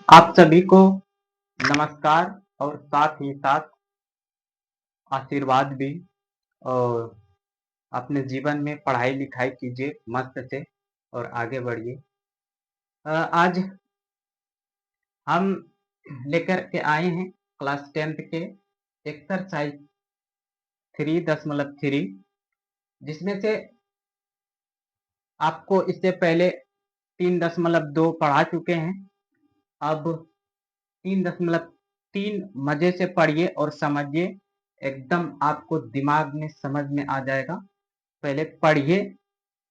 आप सभी को नमस्कार और साथ ही साथ आशीर्वाद भी। और अपने जीवन में पढ़ाई लिखाई कीजिए मस्त से और आगे बढ़िए। आज हम लेकर के आए हैं क्लास 10th के एक्सरसाइज 3.3, जिसमें से आपको इससे पहले 3.2 पढ़ा चुके हैं। अब 3.3 मजे से पढ़िए और समझिए, एकदम आपको दिमाग में समझ में आ जाएगा। पहले पढ़िए,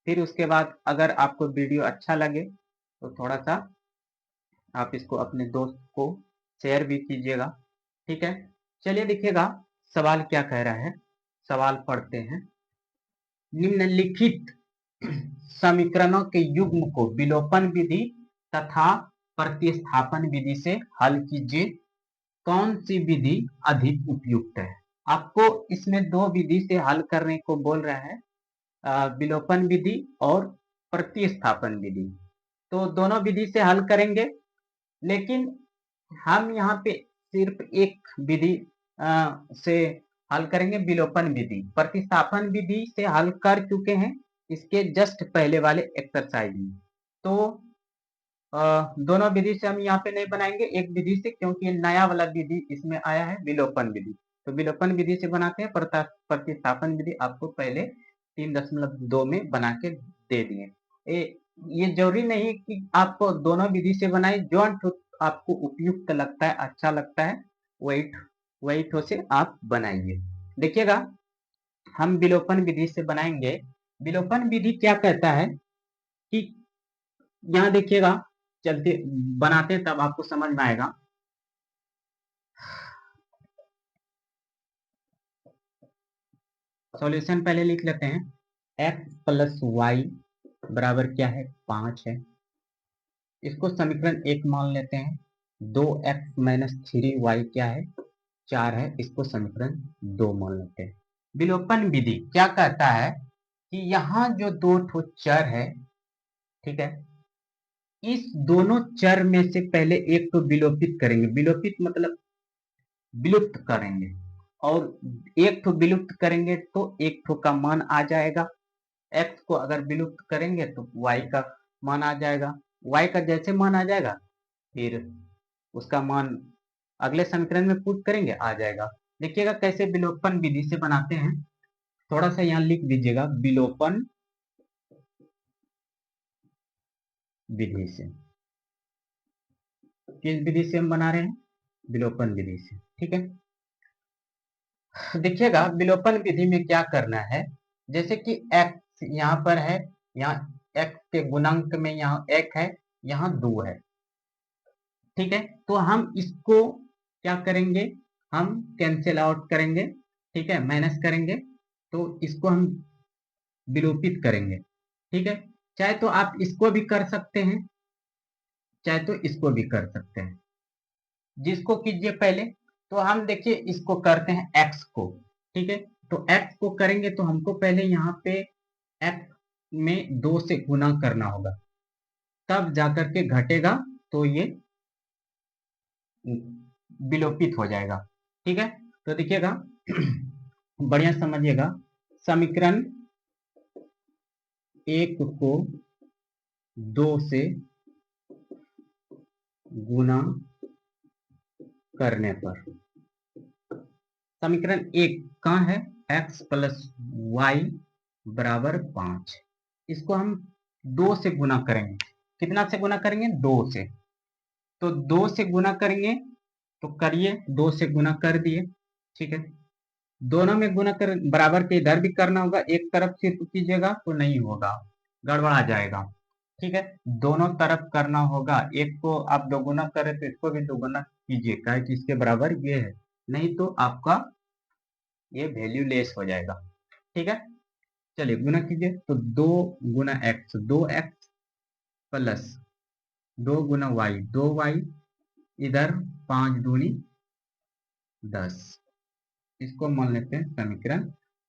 फिर उसके बाद अगर आपको वीडियो अच्छा लगे तो थोड़ा सा आप इसको अपने दोस्त को शेयर भी कीजिएगा। ठीक है, चलिए देखिएगा सवाल क्या कह रहा है। सवाल पढ़ते हैं। निम्नलिखित समीकरणों के युग्म को विलोपन विधि तथा प्रतिस्थापन विधि से हल कीजिए। कौन सी विधि अधिक उपयुक्त है? आपको इसमें दो विधि से हल करने को बोल रहा है, विलोपन विधि और प्रतिस्थापन विधि। तो दोनों विधि से हल करेंगे, लेकिन हम यहाँ पे सिर्फ एक विधि से हल करेंगे, विलोपन विधि। प्रतिस्थापन विधि से हल कर चुके हैं इसके जस्ट पहले वाले एक्सरसाइज में। तो दोनों विधि से हम यहाँ पे नहीं बनाएंगे, एक विधि से, क्योंकि नया वाला विधि इसमें आया है, विलोपन विधि। तो विलोपन विधि से बनाते हैं। प्रतिस्थापन विधि आपको पहले 3.2 में बना के दे दिए। ये जरूरी नहीं कि आपको दोनों विधि से बनाए, जो आपको उपयुक्त लगता है, अच्छा लगता है, वही ठो से आप बनाइए। देखिएगा, हम विलोपन विधि से बनाएंगे। विलोपन विधि क्या कहता है कि यहाँ देखिएगा, चलते बनाते तब आपको समझ में आएगा। सॉल्यूशन पहले लिख लेते हैं। x प्लस वाई बराबर क्या है? 5 है। इसको समीकरण 1 मान लेते हैं। 2x माइनस 3y क्या है? 4 है। इसको समीकरण 2 मान लेते हैं। विलोपन विधि क्या कहता है कि यहाँ जो दो ठो चर है, ठीक है, इस दोनों चर में से पहले एक तो विलोपित करेंगे। विलोपित मतलब विलुप्त करेंगे, और एक ठो विलुप्त करेंगे तो एक ठो का मान आ जाएगा। x को अगर विलुप्त करेंगे तो y का मान आ जाएगा। y का जैसे मान आ जाएगा, फिर उसका मान अगले समीकरण में पुट करेंगे, आ जाएगा। देखिएगा कैसे विलोपन विधि से बनाते हैं। थोड़ा सा यहाँ लिख दीजिएगा, विलोपन विधि से। किस विधि से हम बना रहे हैं? विलोपन विधि से। ठीक है, देखिएगा विलोपन विधि में क्या करना है। जैसे कि x यहाँ पर है, यहाँ x के गुणांक में यहाँ 1 है, यहाँ 2 है। ठीक है, तो हम इसको क्या करेंगे? हम कैंसिल आउट करेंगे। ठीक है, माइनस करेंगे, तो इसको हम विलोपित करेंगे। ठीक है, चाहे तो आप इसको भी कर सकते हैं, चाहे तो इसको भी कर सकते हैं। जिसको कीजिए पहले, तो हम देखिए इसको करते हैं x को। ठीक है, तो x को करेंगे तो हमको पहले यहाँ पे x में 2 से गुना करना होगा, तब जाकर के घटेगा, तो ये विलोपित हो जाएगा। ठीक है, तो देखिएगा बढ़िया समझिएगा। समीकरण 1 को 2 से गुना करने पर, समीकरण 1 कहाँ है? x प्लस वाई बराबर 5। इसको हम 2 से गुना करेंगे। कितना से गुना करेंगे? 2 से। तो 2 से गुना करेंगे तो करिए, 2 से गुना कर दिए। ठीक है, दोनों में गुना कर, बराबर के इधर भी करना होगा। एक तरफ सिर्फ कीजिएगा तो नहीं होगा, गड़बड़ा जाएगा। ठीक है, दोनों तरफ करना होगा। एक को आप दोगुना करें तो इसको भी दोगुना कीजिए, क्या कि इसके बराबर ये है, नहीं तो आपका ये वैल्यू लेस हो जाएगा। ठीक है, चलिए गुना कीजिए। तो 2 गुना एक्स, 2x प्लस 2 गुना वाई, 2y, इधर 5 दूनी 10। इसको मान लेते हैं समीकरण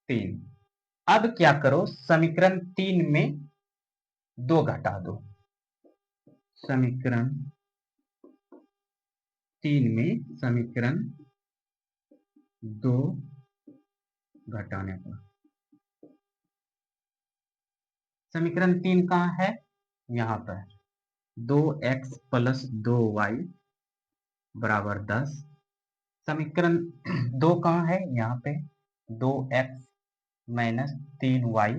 3। अब क्या करो, समीकरण 3 में 2 घटा दो। समीकरण 3 में समीकरण 2 घटाने पर, समीकरण 3 कहाँ है, यहाँ पर 2x प्लस 2y बराबर 10। समीकरण 2 कहाँ है, यहाँ पे 2x माइनस 3y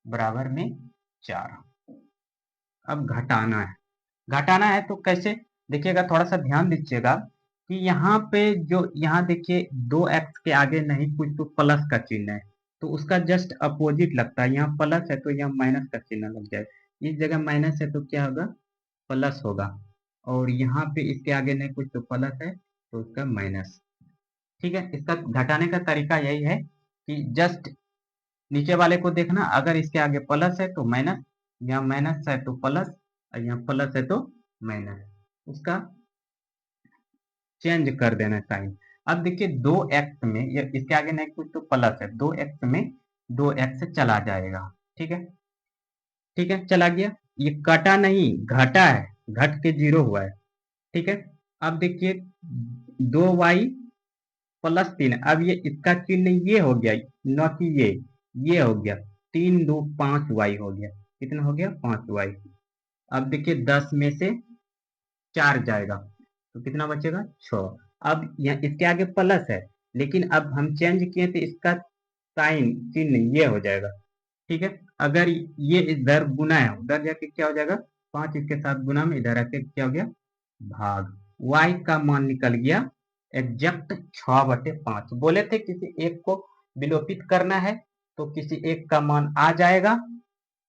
बराबर में 4। अब घटाना है तो कैसे, देखिएगा थोड़ा सा ध्यान दीजिएगा कि यहाँ पे जो यहाँ देखिए 2x के आगे नहीं कुछ तो प्लस का चिन्ह है, तो उसका जस्ट अपोजिट लगता है, यहाँ प्लस है तो यहाँ माइनस का चिन्ह लग जाए, इस जगह माइनस है तो क्या होगा, प्लस होगा, और यहाँ पे इसके आगे नहीं कुछ तो प्लस है तो उसका माइनस। ठीक है, इसका घटाने का तरीका यही है कि जस्ट नीचे वाले को देखना, अगर इसके आगे प्लस है तो माइनस, यहाँ माइनस है तो प्लस, और यहाँ प्लस है तो माइनस, उसका चेंज कर देना साइन। अब देखिए 2x में ये इसके आगे नहीं कुछ तो प्लस है, 2x में 2x चला जाएगा। ठीक है, ठीक है, चला गया, ये कटा नहीं घटा है, घट के 0 हुआ है। ठीक है, अब देखिए 2y प्लस 3, अब ये इसका चिन्ह ये हो गया, न कि ये हो गया, 3 2 5y हो गया, कितना हो गया 5y। अब देखिए 10 में से 4 जाएगा तो कितना बचेगा 6। अब यहाँ इसके आगे प्लस है, लेकिन अब हम चेंज किए तो इसका साइन चिन्ह ये हो जाएगा। ठीक है, अगर ये इधर गुना है उधर जाके क्या हो जाएगा, 5 इसके साथ गुना में इधर आके क्या हो गया भाग, y का मान निकल गया एग्जैक्ट 6/5। बोले थे किसी एक को विलोपित करना है तो किसी एक का मान आ जाएगा।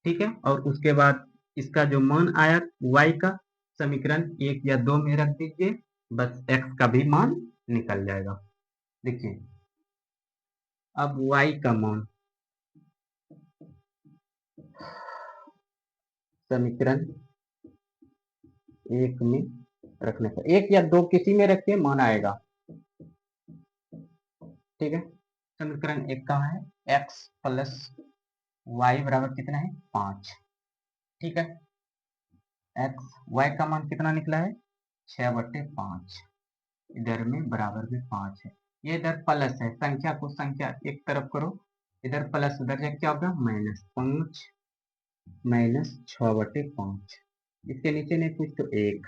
ठीक है, और उसके बाद इसका जो मान आया y का समीकरण 1 या 2 में रख दीजिए, बस x का भी मान निकल जाएगा। देखिए अब y का मान समीकरण 1 में रखने पर, 1 या 2 किसी में रखिए मान आएगा। ठीक है, समीकरण 1 कहाँ है, x प्लस y बराबर कितना है 5। ठीक है, y का मान कितना निकला है 6/5, इधर में बराबर में 5 है, ये इधर प्लस है, संख्या को संख्या एक तरफ करो, इधर प्लस उधर जाके क्या होगा माइनस 5 माइनस 6/5, इसके नीचे नहीं कुछ तो 1,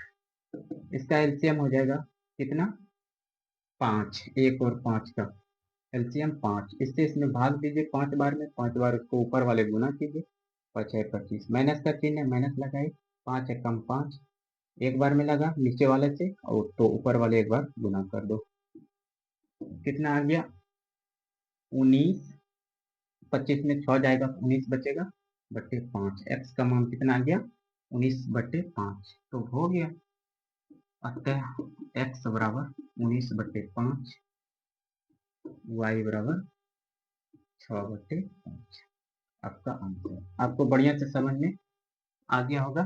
इसका एलसीएम हो जाएगा कितना 5, 1 और 5 का एलसीएम 5, इससे इसमें भाग दीजिए 5 बार में, 5 बार उसको ऊपर वाले गुना कीजिए, 5 है 25, माइनस का चिन्ह है माइनस लगाए, 5 है कम 5, एक बार में लगा नीचे वाले से और तो ऊपर वाले एक बार गुना कर दो, कितना आ गया 19, 25 में 6 जाएगा 19 बचेगा बट्टे 5, एक्स का मान कितना आ गया 19/5, तो हो गया, अतः एक्स बराबर 19/5, वाई बराबर 6/5 आपका आंसर। आपको बढ़िया से समझ में आ गया होगा।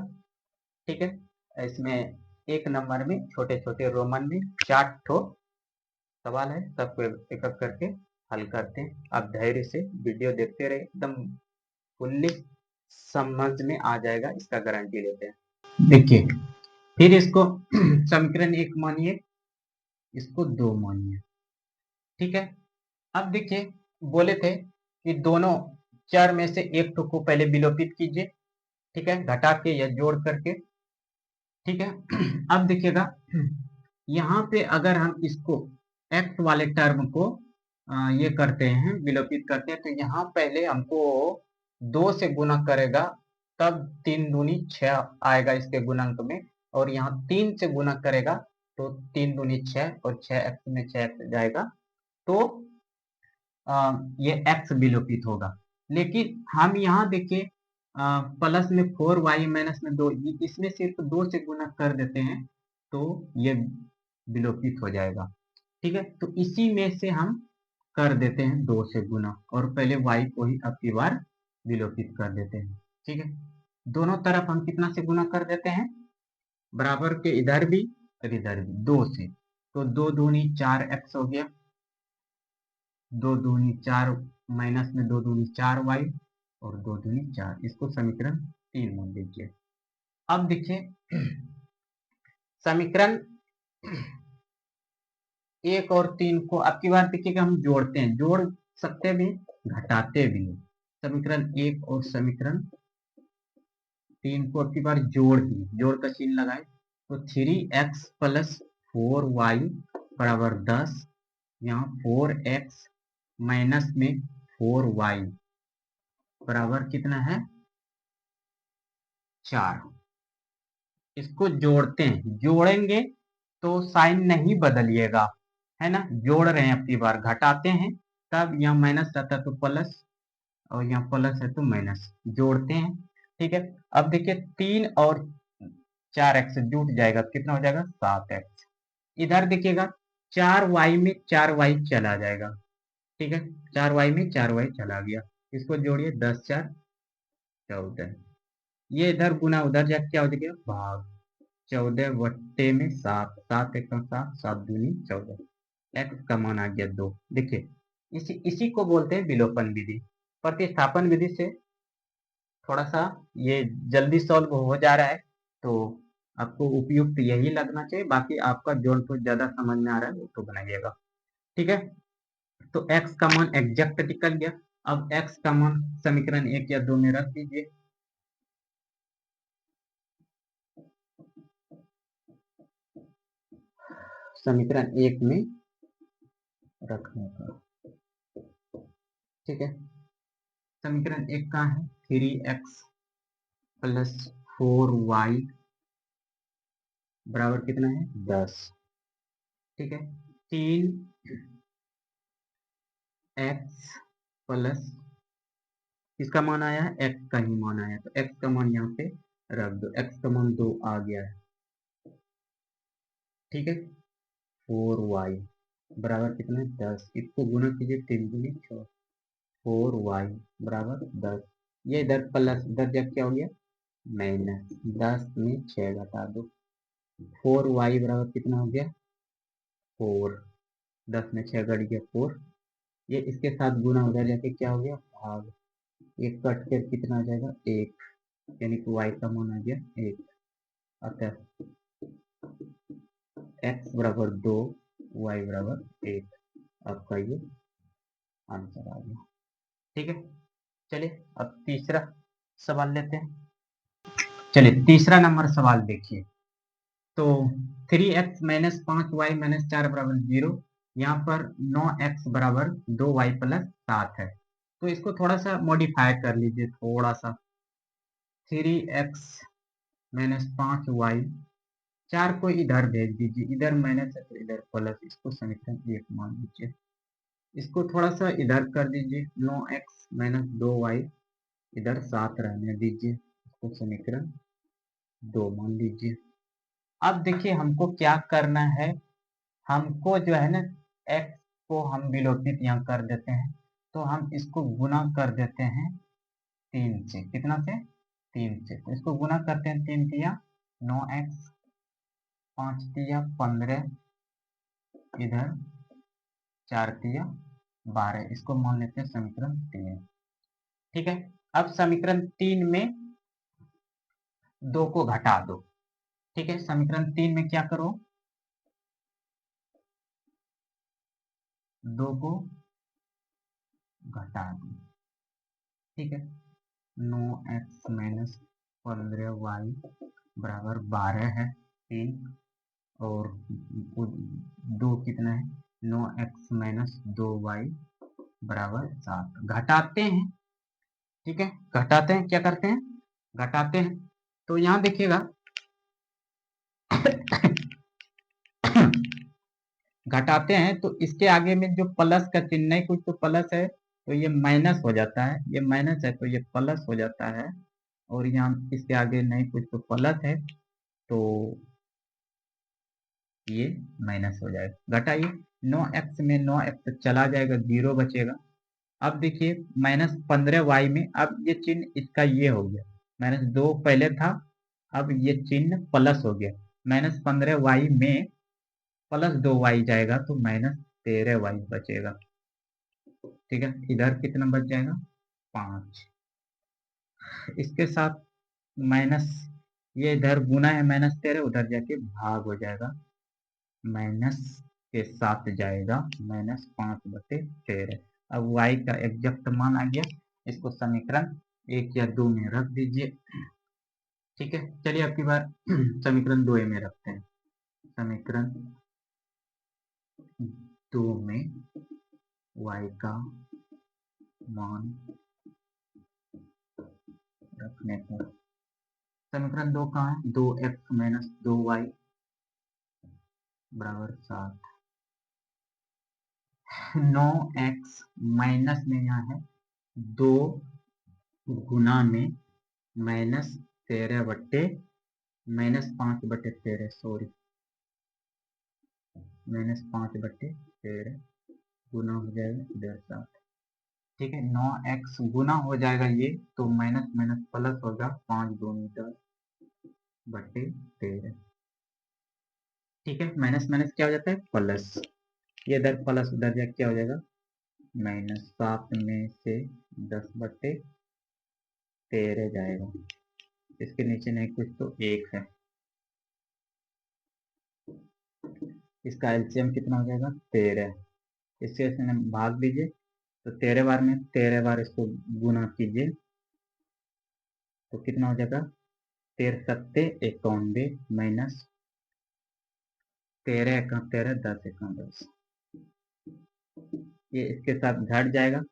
ठीक है, इसमें 1 नंबर में छोटे छोटे रोमन में 4 ठो सवाल है, सबको एक एक करके हल करते हैं। आप धैर्य से वीडियो देखते रहे, एकदम फुल्ली समझ में आ जाएगा, इसका गारंटी लेते हैं। देखिए फिर इसको समीकरण 1 मानिए, इसको 2 मानिए। ठीक है, अब देखिए बोले थे कि दोनों चर में से एक ठो को पहले विलोपित कीजिए। ठीक है, घटा के या जोड़ करके। ठीक है, अब देखिएगा यहाँ पे अगर हम इसको x वाले टर्म को ये करते हैं विलोपित करते हैं, तो यहाँ पहले हमको 2 से गुना करेगा, तब 3 दूनी 6 आएगा इसके गुणांक में, और यहाँ 3 से गुना करेगा तो 3 दूनी 6 और 6x में 6x जाएगा, तो ये x विलोपित होगा। लेकिन हम यहाँ देखिए प्लस में 4y माइनस में 2, इसमें सिर्फ 2 से गुना कर देते हैं तो ये विलोपित हो जाएगा। ठीक है, तो इसी में से हम कर देते हैं 2 से गुना, और पहले y को ही अब की बार विलोपित कर देते हैं। ठीक है, दोनों तरफ हम कितना से गुना कर देते हैं, बराबर के इधर भी और इधर भी 2 से, तो 2 दूनी 4x हो गया, 2 दूनी 4 माइनस में 2 दूनी 4y और 2 दूनी 4, इसको समीकरण 3 मान लीजिए। अब देखिए समीकरण एक और 3 को आपकी बार देखिएगा हम जोड़ते हैं, जोड़ सकते भी, घटाते भी हैं। समीकरण 1 और समीकरण 3 को आपकी बार जोड़ दी, जोड़ का चिन्ह लगाए तो 3x प्लस 4y बराबर 10, यहाँ 4x माइनस में 4y बराबर कितना है 4। इसको जोड़ते हैं, जोड़ेंगे तो साइन नहीं बदलिएगा, है ना, जोड़ रहे हैं अपनी बार, घटाते हैं तब यहाँ माइनस रहता तो प्लस, और यहाँ प्लस है तो माइनस, जोड़ते हैं। ठीक है, अब देखिए 3 और 4x जुट जाएगा तो कितना हो जाएगा 7x। इधर देखिएगा 4y में 4y चला जाएगा, ठीक है, 4y में 4y चला गया, इसको जोड़िए 10 4 14, ये इधर गुना उधर जाके क्या हो जाएगा भाग, 14 बट्टे में 7, 7 एक 7, 7 दूनी 14, एक्स का मान आ गया 2। देखिए इसी को बोलते हैं विलोपन विधि। प्रतिस्थापन विधि से थोड़ा सा ये जल्दी सॉल्व हो जा रहा है, तो आपको उपयुक्त यही लगना चाहिए, बाकी आपका जो तो ज्यादा समझ में आ रहा है वो तो बनाइएगा। ठीक है, तो x का मान एग्जैक्ट निकल गया। अब x का मान समीकरण 1 या 2 में रख दीजिए। समीकरण 1 में रखने का, ठीक है, समीकरण 1 का है 3x प्लस 4y बराबर कितना है 10, ठीक है, 3x प्लस किसका मान आया है x का ही मान आया, तो x का मान यहाँ पे रख दो, x का मान 2 आ गया है, ठीक है, 4y बराबर कितना है 10, इसको गुना कीजिए 3 दूनी 6, 4y बराबर 10, ये इधर प्लस इधर जब क्या हो गया माइनस, 10 में 6 घटा दो, 4y बराबर कितना हो गया 4, 10 में 6 घट गया 4, ये इसके साथ गुना उधर जाके क्या हो गया भाग, ये कट कर कितना आ जाएगा 1, यानी कि y का मान आ गया 1, अतः x बराबर 2, y बराबर 1, आपका ये आंसर आ गया। ठीक है, चलिए अब तीसरा सवाल लेते हैं। चलिए तीसरा नंबर सवाल देखिए, तो 3x माइनस 5y माइनस 4 बराबर 0, यहाँ पर 9x बराबर 2y प्लस 7 है, तो इसको थोड़ा सा मॉडिफाई कर लीजिए, थोड़ा सा 3x माइनस 5y, 4 को इधर भेज दीजिए, इधर माइनस है तो इधर प्लस, इसको समीकरण 1 मान लीजिए, इसको थोड़ा सा इधर कर दीजिए, 9x माइनस 2y इधर 7 रहने दीजिए, इसको समीकरण 2 मान लीजिए। अब देखिए हमको क्या करना है, हमको जो है ना x को हम विलोपित यहाँ कर देते हैं, तो हम इसको गुना कर देते हैं 3 से, कितना से 3 से, तो इसको गुना करते हैं 3 तिया 9x, 5 तिया 15, इधर 4 तिया 12, इसको मान लेते हैं समीकरण 3। ठीक है, अब समीकरण 3 में 2 को घटा दो, ठीक है, समीकरण 3 में क्या करो 2 को घटा दो, ठीक है, 9x माइनस 15y बराबर 12 है 3, और 2 कितना है 9x माइनस 2y बराबर 7, घटाते हैं, ठीक है, घटाते हैं, क्या करते हैं घटाते हैं, तो यहाँ देखिएगा घटाते हैं तो इसके आगे में जो प्लस का चिन्ह है, कुछ तो प्लस है तो ये माइनस हो जाता है, ये माइनस है तो ये प्लस हो जाता है, और यहाँ इसके आगे नहीं कुछ तो प्लस है तो ये माइनस हो जाएगा, घटाइए 9x में 9x चला जाएगा 0 बचेगा। अब देखिए माइनस 15y में अब ये चिन्ह इसका ये हो गया, माइनस 2 पहले था, अब ये चिन्ह प्लस हो गया, माइनस 15y में प्लस 2y जाएगा तो माइनस 13y बचेगा, ठीक है, इधर कितना बच जाएगा 5, इसके साथ माइनस, ये इधर गुना है माइनस 13, उधर जाके भाग हो जाएगा, माइनस के साथ जाएगा -5/13। अब y का एग्जैक्ट मान आ गया। इसको समीकरण 1 या 2 में रख दीजिए। ठीक है, चलिए अब की बार समीकरण 2 में रखते हैं। समीकरण 2 में y का मान रखने पर समीकरण 2 कहाँ है? 2x - 2y बराबर 7। 9x माइनस में यहाँ है 2 गुना में -5/13 सॉरी -5/13 गुना हो जाएगा इधर 7। ठीक है, 9x गुना हो जाएगा ये, तो माइनस माइनस प्लस होगा 5×10/13। ठीक है, माइनस माइनस क्या हो जाता है? प्लस। ये इधर प्लस उधर जाके क्या हो जाएगा? -7 में से 10/13 जाएगा। इसके नीचे नहीं कुछ तो 1 है। इसका एलसीएम कितना हो जाएगा? 13। इससे भाग दीजिए, तो 13 बार में 13 बार इसको गुना कीजिए, तो कितना हो जाएगा? 13 सत्ते 91 माइनस 13 एका 13 10 एका 10। ये इसके साथ घट जाएगा,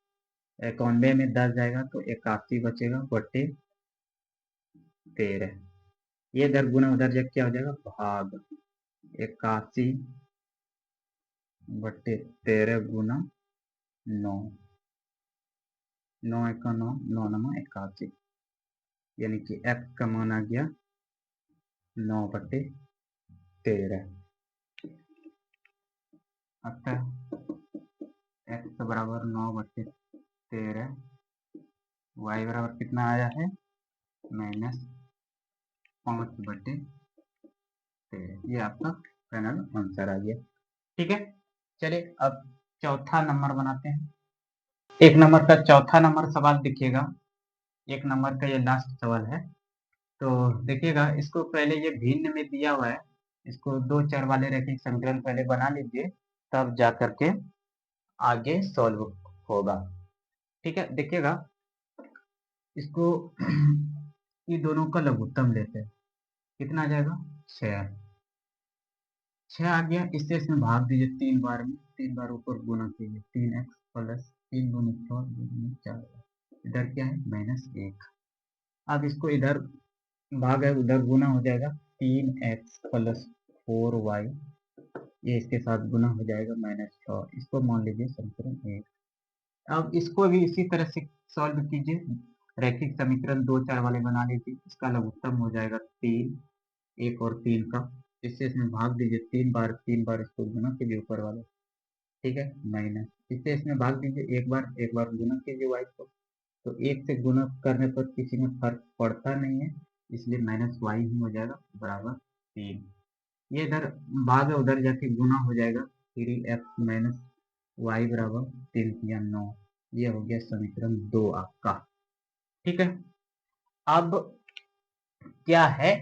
91 में 10 जाएगा तो 81 बचेगा बटे 13। ये इधर गुना उधर जब क्या हो जाएगा? भाग 81/13 गुना 9। 9 एका 9, 9 9 81, यानी कि x का मान आ गया 9/13। अतः x बराबर 9/13, y बराबर कितना आया है? -5/13। ये आपका फाइनल आंसर आ गया। ठीक है, चलिए अब चौथा नंबर बनाते हैं। 1 नंबर का चौथा नंबर सवाल देखिएगा। 1 नंबर का ये लास्ट सवाल है। तो देखिएगा, इसको पहले ये भिन्न में दिया हुआ है, इसको 2 चर वाले रैखिक समीकरण पहले बना लीजिए, तब जा करके आगे सॉल्व होगा। ठीक है, देखिएगा इसको ये दोनों का लघुत्तम लेते हैं, कितना आ जाएगा? 6। 6 आ गया, इससे इसमें भाग दीजिए 3 बार में, 3 बार ऊपर गुना कीजिए, 3x प्लस 3 दूनी 6 दूनी 4, इधर क्या है? -1। अब इसको इधर भाग है उधर गुना हो जाएगा, 3x प्लस 4y, ये इसके साथ गुना हो जाएगा -6। इसको मान लीजिए समीकरण 1। अब इसको भी इसी तरह से सॉल्व कीजिए, रैखिक समीकरण 2 4 वाले बना लीजिए। इसका लघुत्तम हो जाएगा 3, 1 और 3 का, इससे इसमें भाग दीजिए 3 बार इसको गुना कीजिए ऊपर वाले। ठीक है, माइनस, इससे इसमें भाग दीजिए एक बार गुना कीजिए y को, तो 1 से गुना करने पर किसी में फर्क पड़ता नहीं है, इसलिए -y ही हो जाएगा बराबर 3। ये इधर भाग है उधर जाके गुना हो जाएगा, 3x माइनस y बराबर 3 या 9। ये हो गया समीकरण 2 आपका। ठीक है, अब क्या है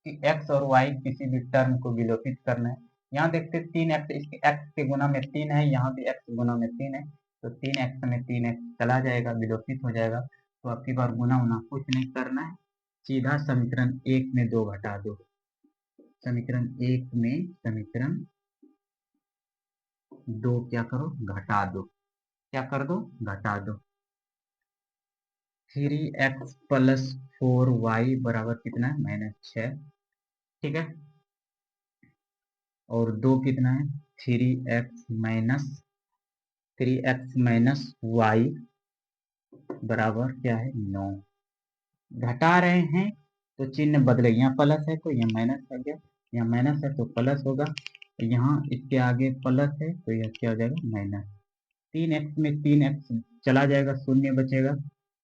कि x और y किसी भी टर्म को विलोपित करना है। यहाँ देखते 3x, इसके x के गुना में 3 है, यहाँ भी x गुना में 3 है, तो 3x में 3x चला जाएगा, विलोपित हो जाएगा। तो आपकी बार गुना होना कुछ नहीं करना है, सीधा समीकरण 1 में 2 घटा दो। समीकरण 1 में समीकरण 2 क्या करो? घटा दो। क्या कर दो? घटा दो। 3x प्लस 4y बराबर कितना है? -6। ठीक है, और 2 कितना है? 3x माइनस y बराबर क्या है? 9। घटा रहे हैं तो चिन्ह बदले, यहाँ प्लस है तो यहाँ माइनस आ गया, यहाँ माइनस है तो प्लस होगा, यहाँ इसके आगे प्लस है तो यह क्या हो जाएगा? माइनस। 3x में 3x चला जाएगा, शून्य बचेगा।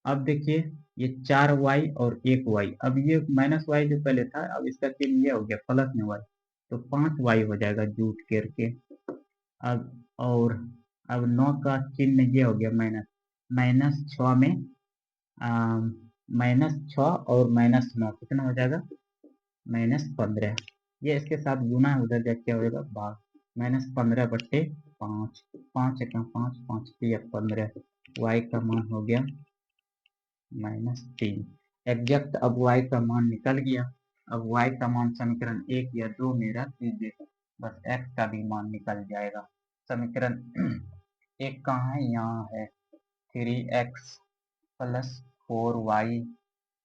अब देखिए ये 4y और 1y, अब ये -y जो पहले था, अब इसका चिन्ह ये हो गया प्लस में y, तो 5y हो जाएगा जूट करके। अब और अब 9 का चिन्ह ये हो गया माइनस, -6 में -6 और -9 कितना हो जाएगा? -15। ये इसके साथ गुना है, उधर जाके क्या हो जाएगा? भाग। -15/5, 5 एका 5, 5 तिया 15, y का मान हो गया -3। एग्जैक्ट अब y का मान निकल गया। अब y का मान समीकरण 1 या 2 में रख दीजिए, बस x का भी मान निकल जाएगा। समीकरण 1 कहाँ है? यहाँ है। 3x + 4y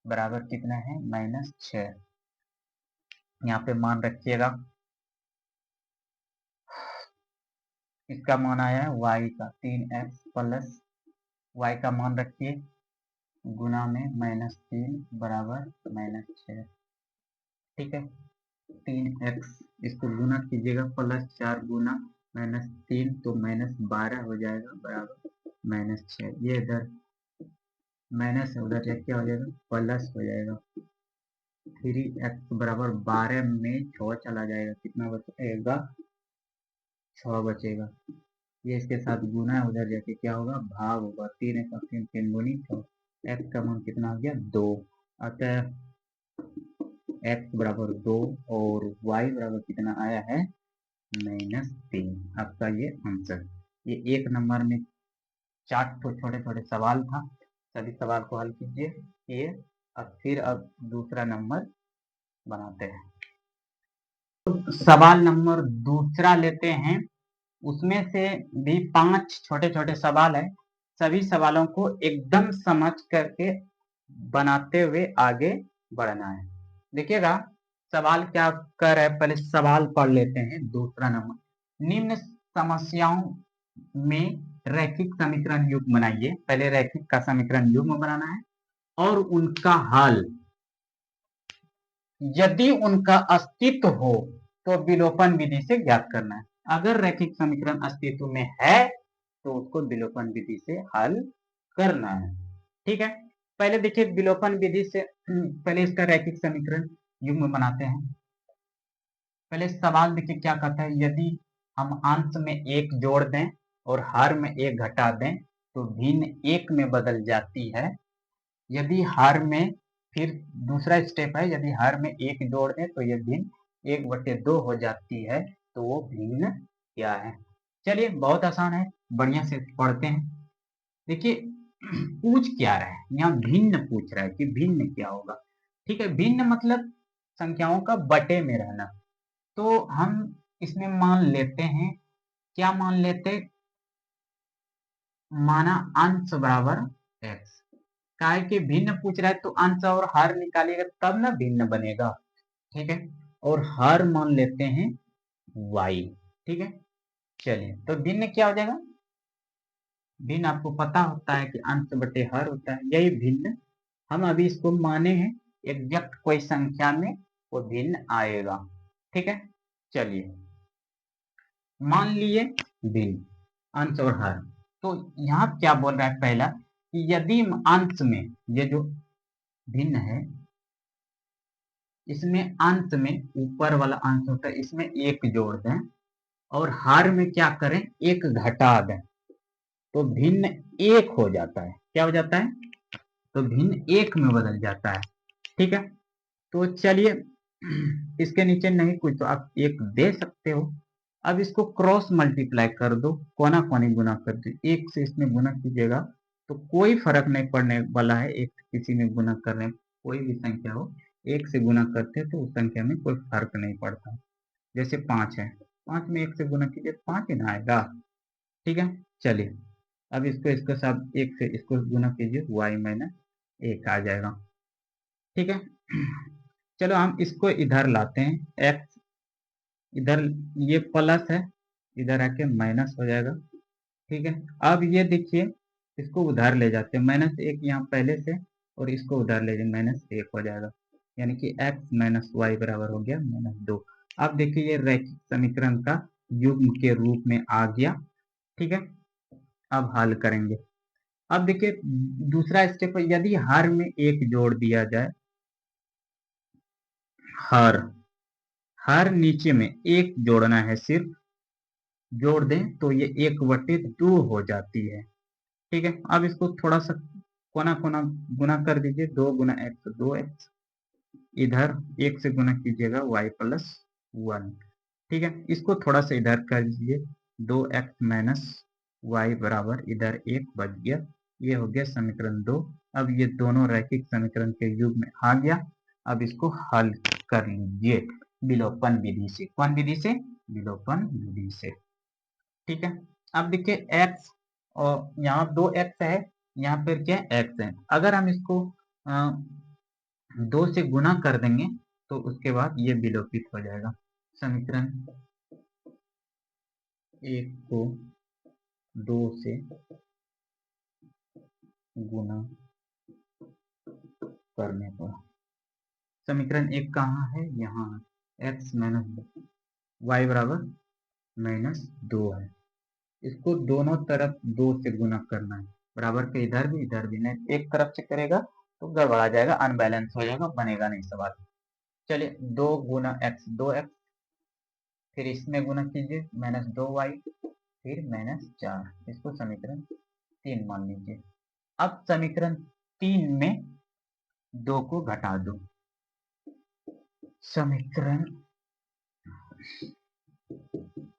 बराबर कितना है? -6। यहाँ पे मान रखिएगा, इसका मान आया है y का 3x + y का मान रखिए गुना में -3 बराबर -6। ठीक है, 3x इसको गुना कीजिएगा, +4 गुना -3 तो -12 हो जाएगा बराबर -6। ये इधर माइनस है, उधर से क्या हो जाएगा? प्लस हो जाएगा। 3x बराबर 12 में 6 चला जाएगा, कितना बचेगा? 6 बचेगा। ये इसके साथ गुना है, उधर जाके क्या होगा? भाग होगा। 3 एक 3 3 गुनी 6। x का मान कितना आ गया? 2। अतः x बराबर 2 और y बराबर कितना आया है? -3। आपका ये आंसर। ये 1 नंबर में 4 छोटे छोटे सवाल था, सभी सवाल को हल कीजिए। ये अब दूसरा नंबर बनाते हैं। सवाल नंबर दूसरा लेते हैं। उसमें से भी 5 छोटे छोटे सवाल है। सभी सवालों को एकदम समझ करके बनाते हुए आगे बढ़ना है। देखिएगा सवाल क्या कर रहा है, पहले सवाल पढ़ लेते हैं। दूसरा नंबर, निम्न समस्याओं में रैखिक समीकरण युग्म बनाइए। पहले रैखिक का समीकरण युग्म बनाना है और उनका हल यदि उनका अस्तित्व हो तो विलोपन विधि से ज्ञात करना है। अगर रैखिक समीकरण अस्तित्व में है तो उसको विलोपन विधि से हल करना है। ठीक है, पहले देखिए विलोपन विधि से पहले इसका रैखिक समीकरण युग्म बनाते हैं। पहले सवाल देखिए क्या कहता है, यदि हम अंश में 1 जोड़ दें और हर में 1 घटा दें तो भिन्न 1 में बदल जाती है। यदि हर में, फिर दूसरा स्टेप है, यदि हर में 1 जोड़ दें तो यह भिन्न 1/2 हो जाती है, तो वो भिन्न क्या है? चलिए बहुत आसान है, बढ़िया से पढ़ते हैं। देखिए पूछ क्या रहा है, यहाँ भिन्न पूछ रहा है कि भिन्न क्या होगा। ठीक है, भिन्न मतलब संख्याओं का बटे में रहना। तो हम इसमें मान लेते हैं, क्या मान लेते? माना अंश बराबर x। काय के भिन्न पूछ रहा है तो अंश और हर निकालिएगा तब ना भिन्न बनेगा। ठीक है, और हर मान लेते हैं y। ठीक है, चलिए तो भिन्न क्या हो जाएगा? भिन्न आपको पता होता है कि अंश बटे हर होता है, यही भिन्न हम अभी इसको माने हैं। एग्जैक्ट कोई संख्या में वो भिन्न आएगा। ठीक है, चलिए मान लिए भिन्न अंश और हर। तो यहाँ क्या बोल रहा है पहला, कि यदि अंश में ये जो भिन्न है, इसमें अंश में ऊपर वाला अंश होता है, इसमें 1 जोड़ दें और हर में क्या करें? 1 घटा दें तो भिन्न 1 हो जाता है। क्या हो जाता है? तो भिन्न 1 में बदल जाता है। ठीक है, तो चलिए इसके नीचे नहीं कुछ तो आप 1 दे सकते हो। अब इसको क्रॉस मल्टीप्लाई कर दो, कोना कोनी गुना कर दो। 1 से इसमें गुना कीजिएगा तो कोई फर्क नहीं पड़ने वाला है। एक किसी में गुना करने, कोई भी संख्या हो 1 से गुना करते हैं तो उस संख्या में कोई फर्क नहीं पड़ता। जैसे 5 है, 5 में 1 से गुना कीजिए 5 ही ना आएगा। ठीक है, चलिए अब इसको साथ 1 से इसको गुना कीजिए, y - 1 आ जाएगा। ठीक है, चलो हम इसको इधर लाते हैं। x इधर ये प्लस है, इधर आके माइनस हो जाएगा। ठीक है, अब ये देखिए इसको उधर ले जाते हैं, -1 यहाँ पहले से और इसको उधर ले जाए, -1 हो जाएगा। यानी कि x - y बराबर हो गया -2। अब देखिए ये रैखिक समीकरण का युग्म के रूप में आ गया। ठीक है, अब हल करेंगे। अब देखिए दूसरा स्टेप, यदि हर में 1 जोड़ दिया जाए, हर नीचे में 1 जोड़ना है, सिर्फ जोड़ दें तो ये 1/2 हो जाती है। ठीक है, अब इसको थोड़ा सा कोना कोना गुना कर दीजिए, 2 गुना x 2x, इधर 1 से गुना कीजिएगा y + 1। ठीक है, इसको थोड़ा सा इधर कर दीजिए, 2x माइनस वाई बराबर इधर 1 बच गया, ये हो गया समीकरण 2। अब ये दोनों रैखिक समीकरण के युग में आ गया। अब इसको हल कर लीजिए विलोपन विधि से। कौन विधि से? विलोपन विधि से। ठीक है, अब देखिए x और यहाँ 2x है, यहाँ पर क्या x है। अगर हम इसको 2 से गुना कर देंगे तो उसके बाद ये विलोपित हो जाएगा। समीकरण 1 को 2 से गुना करने पर समीकरण 1 कहाँ है? यहाँ x माइनस वाई बराबर -2 है। इसको दोनों तरफ 2 से गुना करना है, बराबर के इधर भी नहीं, एक तरफ से करेगा तो गड़बड़ा जाएगा, अनबैलेंस हो जाएगा, बनेगा नहीं सवाल। चलिए 2 गुना x 2x, फिर इसमें गुना कीजिए -2y, फिर -4, इसको समीकरण 3 मान लीजिए। अब समीकरण 3 में 2 को घटा दो। समीकरण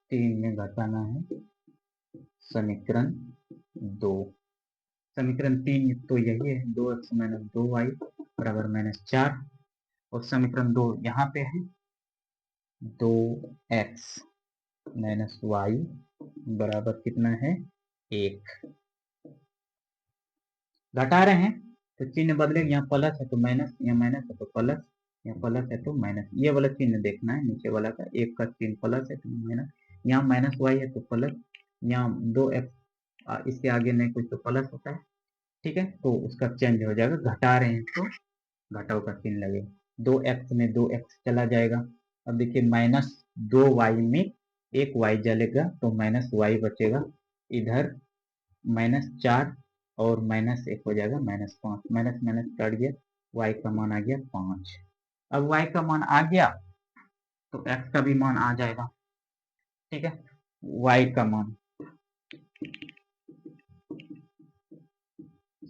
3 में घटाना है समीकरण 2। समीकरण 3 तो यही है, 2x माइनस 2y बराबर -4, और समीकरण 2 यहाँ पे है, 2x माइनस वाई बराबर कितना है? 1। घटा रहे हैं तो चिन्ह बदलेगा, यहाँ प्लस है तो माइनस, यहाँ माइनस है तो प्लस, यहाँ प्लस है तो माइनस, ये वाला चिन्ह देखना है नीचे वाला का, 1 का चिन्ह प्लस है तो माइनस, यहाँ माइनस वाई है तो प्लस, यहाँ 2x इसके आगे नहीं कुछ तो प्लस होता है। ठीक है, तो उसका चेंज हो जाएगा, घटा रहे हैं तो घटाव का चिन्ह लगेगा, 2x में 2x चला जाएगा। अब देखिए -2y में 1y जलेगा तो -y बचेगा, इधर -4 और -1 हो जाएगा -5, माइनस माइनस कट गया, y का मान आ गया 5। अब y का मान आ गया तो x का भी मान आ जाएगा। ठीक है, y का मान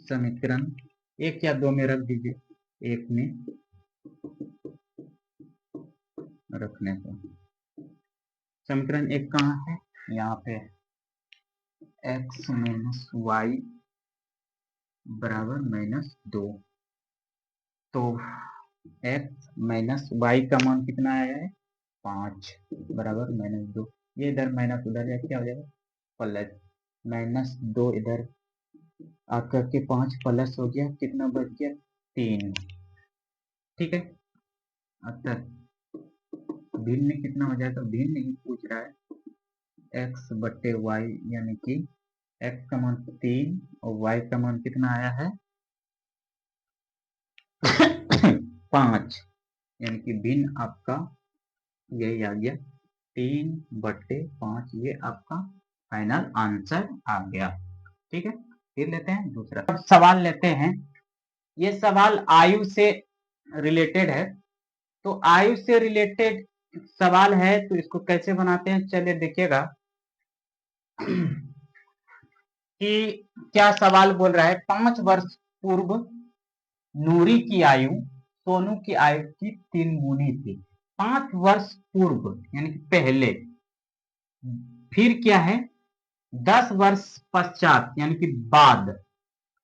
समीकरण 1 या 2 में रख दीजिए, 1 में रखने पर समीकरण 1 कहाँ है? यहाँ पे x माइनस वाई बराबर -2, तो x माइनस वाई का मान कितना आया है? 5 बराबर -2, ये इधर माइनस उधर जाए क्या हो जाएगा? प्लस, -2 इधर आकर के 5 प्लस हो गया, कितना बच गया? 3। ठीक है, अतः भिन्न कितना हो जाएगा? भिन्न नहीं पूछ रहा है, x बट्टे वाई, यानी कि x का मान 3 और y का मान कितना आया है? 5, यानी कि भिन्न आपका यही आ गया, 3/5, ये आपका फाइनल आंसर आ गया। ठीक है, फिर लेते हैं दूसरा। अब सवाल लेते हैं, ये सवाल आयु से रिलेटेड है, तो आयु से रिलेटेड सवाल है तो इसको कैसे बनाते हैं, चलिए देखिएगा कि क्या सवाल बोल रहा है। 5 वर्ष पूर्व नूरी की आयु सोनू की आयु की 3 गुनी थी। 5 वर्ष पूर्व यानी कि पहले, फिर क्या है 10 वर्ष पश्चात यानी कि बाद,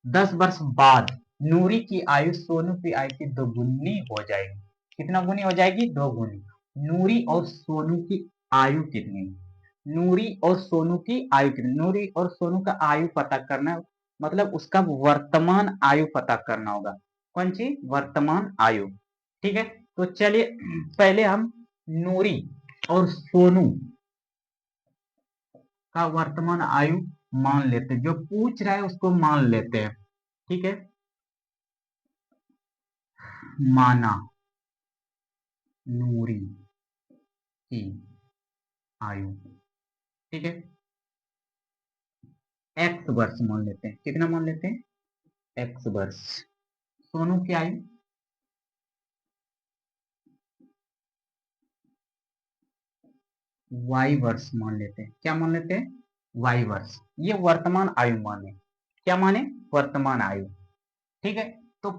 10 वर्ष बाद नूरी की आयु सोनू की आयु की 2 गुनी हो जाएगी। कितना गुनी हो जाएगी? 2 गुनी। नूरी और सोनू की आयु कितनी? नूरी और सोनू की आयु कितनी? नूरी और सोनू का आयु पता करना है, मतलब उसका वर्तमान आयु पता करना होगा। कौन सी? वर्तमान आयु। ठीक है, तो चलिए पहले हम नूरी और सोनू का वर्तमान आयु मान लेते हैं, जो पूछ रहा है उसको मान लेते हैं। ठीक है, माना नूरी की आयु, ठीक है, x वर्ष मान लेते हैं। कितना मान लेते हैं? x वर्ष। सोनू की आयु y वर्ष मान लेते हैं। क्या मान लेते हैं? y वर्ष। ये वर्तमान आयु माने। क्या माने? वर्तमान आयु। ठीक है, तो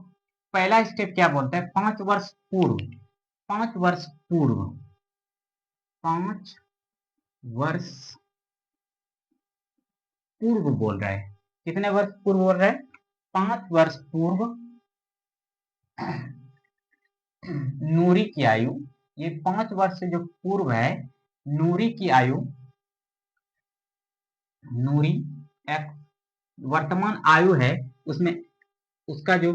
पहला स्टेप क्या बोलता है? 5 वर्ष पूर्व। 5 वर्ष पूर्व 5 वर्ष पूर्व बोल रहा है। कितने वर्ष पूर्व बोल रहा है? 5 वर्ष पूर्व नूरी की आयु, ये 5 वर्ष से जो पूर्व है नूरी की आयु, नूरी एक वर्तमान आयु है उसमें उसका जो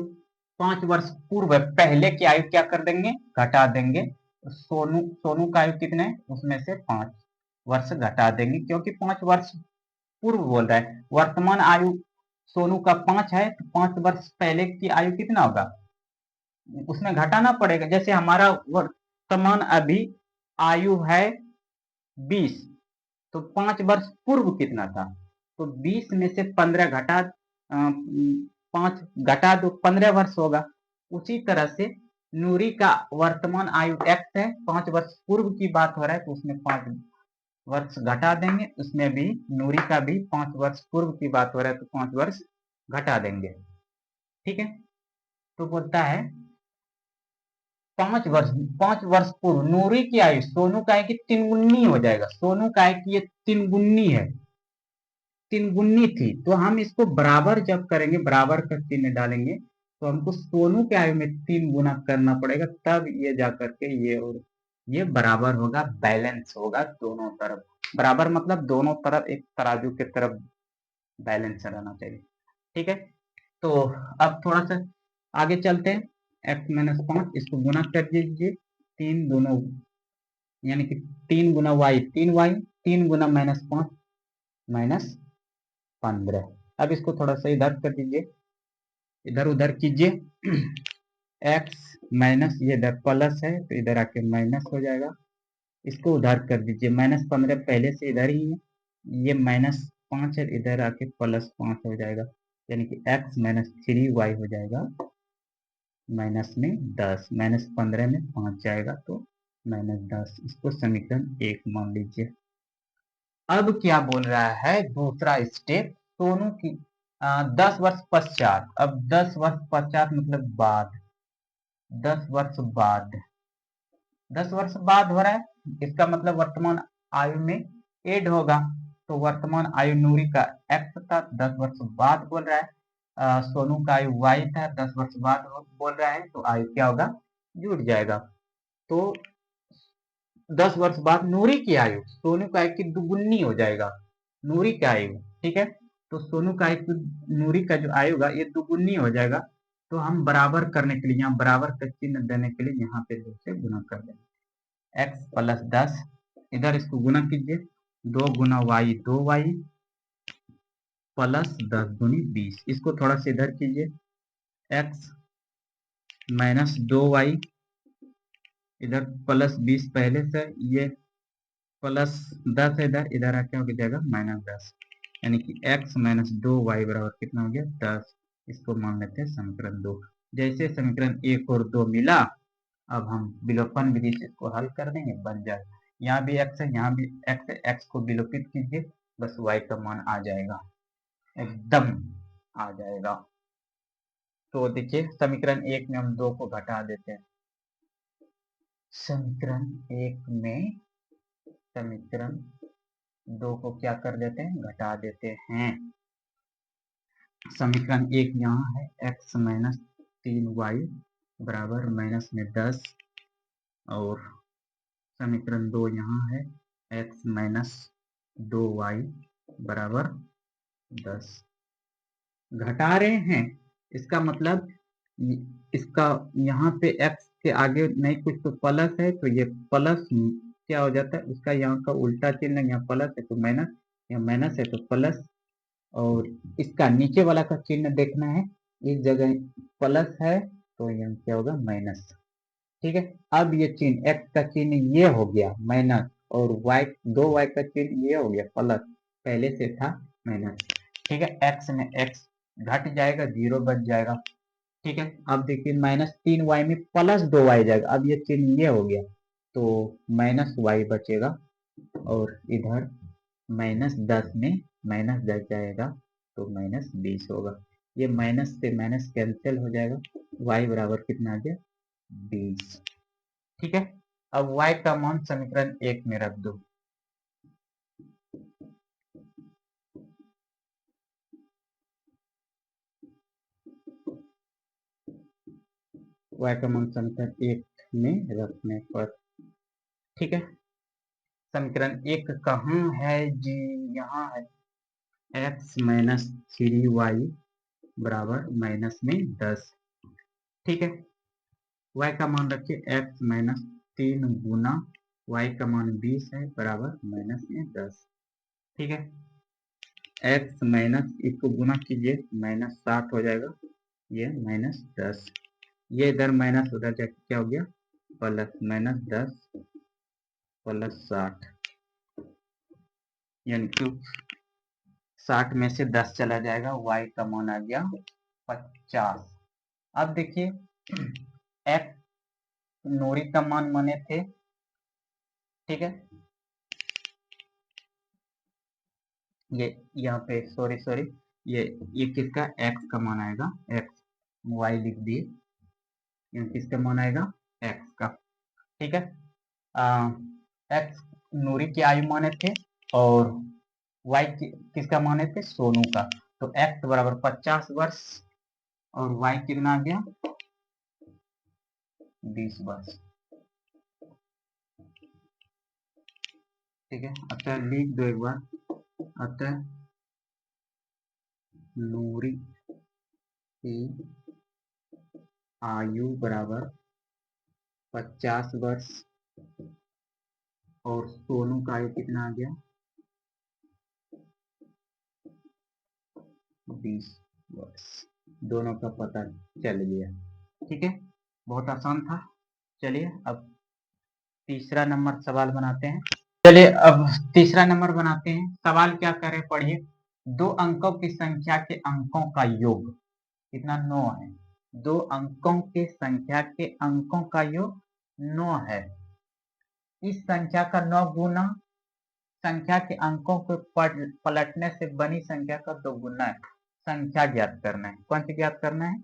5 वर्ष पूर्व है पहले की आयु क्या कर देंगे? घटा देंगे। सोनू सोनू का आयु कितने है? उसमें से 5 वर्ष घटा देंगे क्योंकि 5 वर्ष पूर्व बोल रहा है। वर्तमान आयु सोनू का 5 है तो 5 वर्ष पहले की आयु कितना होगा? उसमें घटाना पड़ेगा। जैसे हमारा वर्तमान अभी आयु है 20, तो 5 वर्ष पूर्व कितना था? तो 20 में से 15 घटा 5 घटा दो, 15 वर्ष होगा। उसी तरह से नूरी का वर्तमान आयु x है, 5 वर्ष पूर्व की बात हो रहा है तो उसमें 5 वर्ष घटा देंगे। उसमें भी नूरी का भी 5 वर्ष पूर्व की बात हो रहा है तो 5 वर्ष घटा देंगे। ठीक है, तो बोलता है 5 वर्ष पूर्व नूरी की आयु, सोनू का है कि 3 गुनी हो जाएगा। सोनू का है कि ये 3 गुनी है, 3 गुनी थी, तो हम इसको बराबर जब करेंगे, बराबर का चिन्ह डालेंगे तो हमको सोनू के आयु में 3 गुना करना पड़ेगा, तब ये जाकर के ये और ये बराबर होगा, बैलेंस होगा दोनों तरफ। बराबर मतलब दोनों तरफ एक तराजू के तरफ बैलेंस रहना चाहिए। ठीक है, तो अब थोड़ा सा आगे चलते हैं। x माइनस 5 इसको गुना कर दीजिए, 3 दोनों यानी कि 3 गुना वाई 3y, 3 गुना माइनस 5 माइनस 15। अब इसको थोड़ा सा इधर कर दीजिए, इधर उधर कीजिए। x माइनस ये इधर प्लस है तो इधर आके माइनस हो जाएगा। इसको उधर कर दीजिए, माइनस 15 पहले से इधर ही है, ये माइनस 5 है, इधर आके प्लस 5 हो जाएगा, यानी कि x माइनस 3y हो जाएगा माइनस में 10, माइनस 15 में 5 जाएगा तो माइनस 10। इसको समीकरण 1 मान लीजिए। अब क्या बोल रहा है दूसरा स्टेप, सोनू की 10 वर्ष पश्चात। अब 10 वर्ष पश्चात मतलब बाद, 10 वर्ष बाद, 10 वर्ष बाद हो रहा है, इसका मतलब वर्तमान आयु में एड होगा। तो वर्तमान आयु नूरी का x था, 10 वर्ष बाद बोल रहा है। सोनू का आयु y था, 10 वर्ष बाद बोल रहा है, तो आयु क्या होगा? जुड़ जाएगा। तो 10 वर्ष बाद नूरी की आयु सोनू का आयु की दुगुनी हो जाएगा, नूरी का आयु। ठीक है, तो सोनू का आयु नूरी का जो आयु होगा ये दुगुनी हो जाएगा। तो हम बराबर करने के लिए, यहाँ बराबर का चिन्ह देने के लिए यहाँ पे 2 से गुना कर देंगे। x प्लस 10, इधर इसको गुना कीजिए, 2 गुना वाई 2y प्लस 10 दूनी 20। इसको थोड़ा सा इधर कीजिए, x माइनस 2y, इधर प्लस 20 पहले से, ये प्लस 10 है इधर, इधर आके हो जाएगा माइनस 10, यानी कि x माइनस 2y बराबर कितना हो गया? 10। इसको मान लेते हैं समीकरण 2। जैसे समीकरण 1 और 2 मिला, अब हम विलोपन विधि से इसको हल कर देंगे, बन जाए। यहाँ भी x है, यहाँ भी x है, x को विलोपित कीजिए, बस y का मान आ जाएगा, एकदम आ जाएगा। तो देखिए समीकरण 1 में हम 2 को घटा देते हैं, समीकरण 1 में समीकरण 2 को क्या कर देते हैं? घटा देते हैं। समीकरण 1 यहाँ है, x माइनस 3y बराबर माइनस में 10, और समीकरण 2 यहाँ है, x माइनस 2y बराबर 10। घटा रहे हैं, इसका मतलब इसका यहाँ पे x के आगे नहीं कुछ तो प्लस है, तो ये प्लस क्या हो जाता है? उसका यहाँ का उल्टा चिन्ह, यहाँ प्लस है तो माइनस, यहाँ माइनस है तो प्लस, और इसका नीचे वाला का चिन्ह देखना है, इस जगह प्लस है तो यहाँ क्या होगा? माइनस। ठीक है, अब ये चिन्ह x का चिन्ह ये हो गया माइनस, और y 2y का चिन्ह ये हो गया प्लस, पहले से था माइनस। ठीक है, x में x घट जाएगा, 0 बच जाएगा। ठीक है, अब देखिए माइनस 3y में प्लस 2y जाएगा, अब ये चिन्ह ये हो गया तो माइनस y बचेगा, और इधर माइनस 10 में माइनस 10 जाएगा तो माइनस 20 होगा। ये माइनस से माइनस कैंसिल हो जाएगा, y बराबर कितना आ गया? 20। ठीक है, अब y का मान समीकरण 1 में रख दो। y का मान समीकरण 1 में रखने पर, ठीक है। समीकरण 1 कहाँ है जी? यहाँ है। x माइनस 3y बराबर माइनस में 10, ठीक है। y का मान रखिए x माइनस 3 गुना y का मान 20 है बराबर माइनस में 10, ठीक है। x माइनस इसको गुना कीजिए, माइनस 60 हो जाएगा, ये माइनस 10, ये इधर माइनस उधर जाके क्या हो गया प्लस, माइनस 10 प्लस 60, यानी कि 60 में से 10 चला जाएगा, y का मान आ गया 50। अब देखिए x नूरी का मान माने थे, ठीक है। ये यहाँ पे सॉरी ये किसका x का मान आएगा, x y लिख दिए, ये किसका मान आएगा x का, ठीक है। x नूरी की आयु माने थे और y किसका माने थे, सोनू का। तो x बराबर 50 वर्ष और y कितना आ गया 20 वर्ष, ठीक है। अतः लिख दो एक बार, अतः नूरी की आयु बराबर 50 वर्ष और सोनू का आयु कितना आ गया 20 वर्ष, दोनों का पता चल गया, ठीक है। बहुत आसान था। चलिए अब तीसरा नंबर सवाल बनाते हैं। चलिए अब तीसरा नंबर बनाते हैं। सवाल क्या करे पढ़िए, दो अंकों की संख्या के अंकों का योग कितना 9 है। दो अंकों के संख्या के अंकों का योग 9 है। इस संख्या का 9 गुना संख्या के अंकों को पलटने से बनी संख्या का 2 गुना है। संख्या ज्ञात करना है। कौन सी ज्ञात करना है,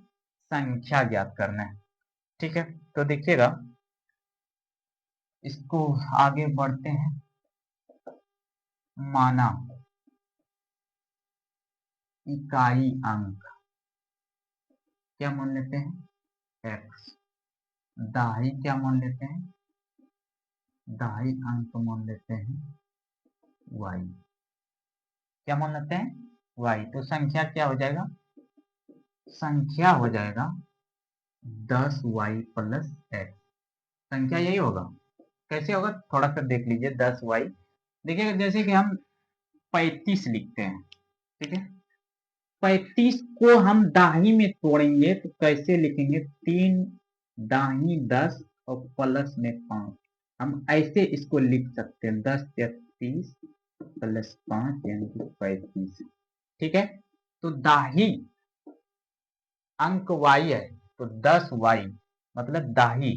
संख्या ज्ञात करना है, ठीक है। तो देखिएगा इसको आगे बढ़ते हैं। माना इकाई अंक क्या मान लेते हैं x, दाही क्या मान लेते हैं, दाही अंक मान लेते हैं y, क्या मान लेते हैं y। तो संख्या क्या हो जाएगा, संख्या हो जाएगा 10y प्लस x, संख्या यही होगा। कैसे होगा थोड़ा सा देख लीजिए, 10y देखिएगा जैसे कि हम 35 लिखते हैं, ठीक है। 35 को हम दाही में तोड़ेंगे तो कैसे लिखेंगे, 3 दाही 10 और प्लस में 5, हम ऐसे इसको लिख सकते हैं 10 या 30 प्लस 5 यानी कि 35, ठीक है। तो दाही अंक y है तो 10y मतलब दाही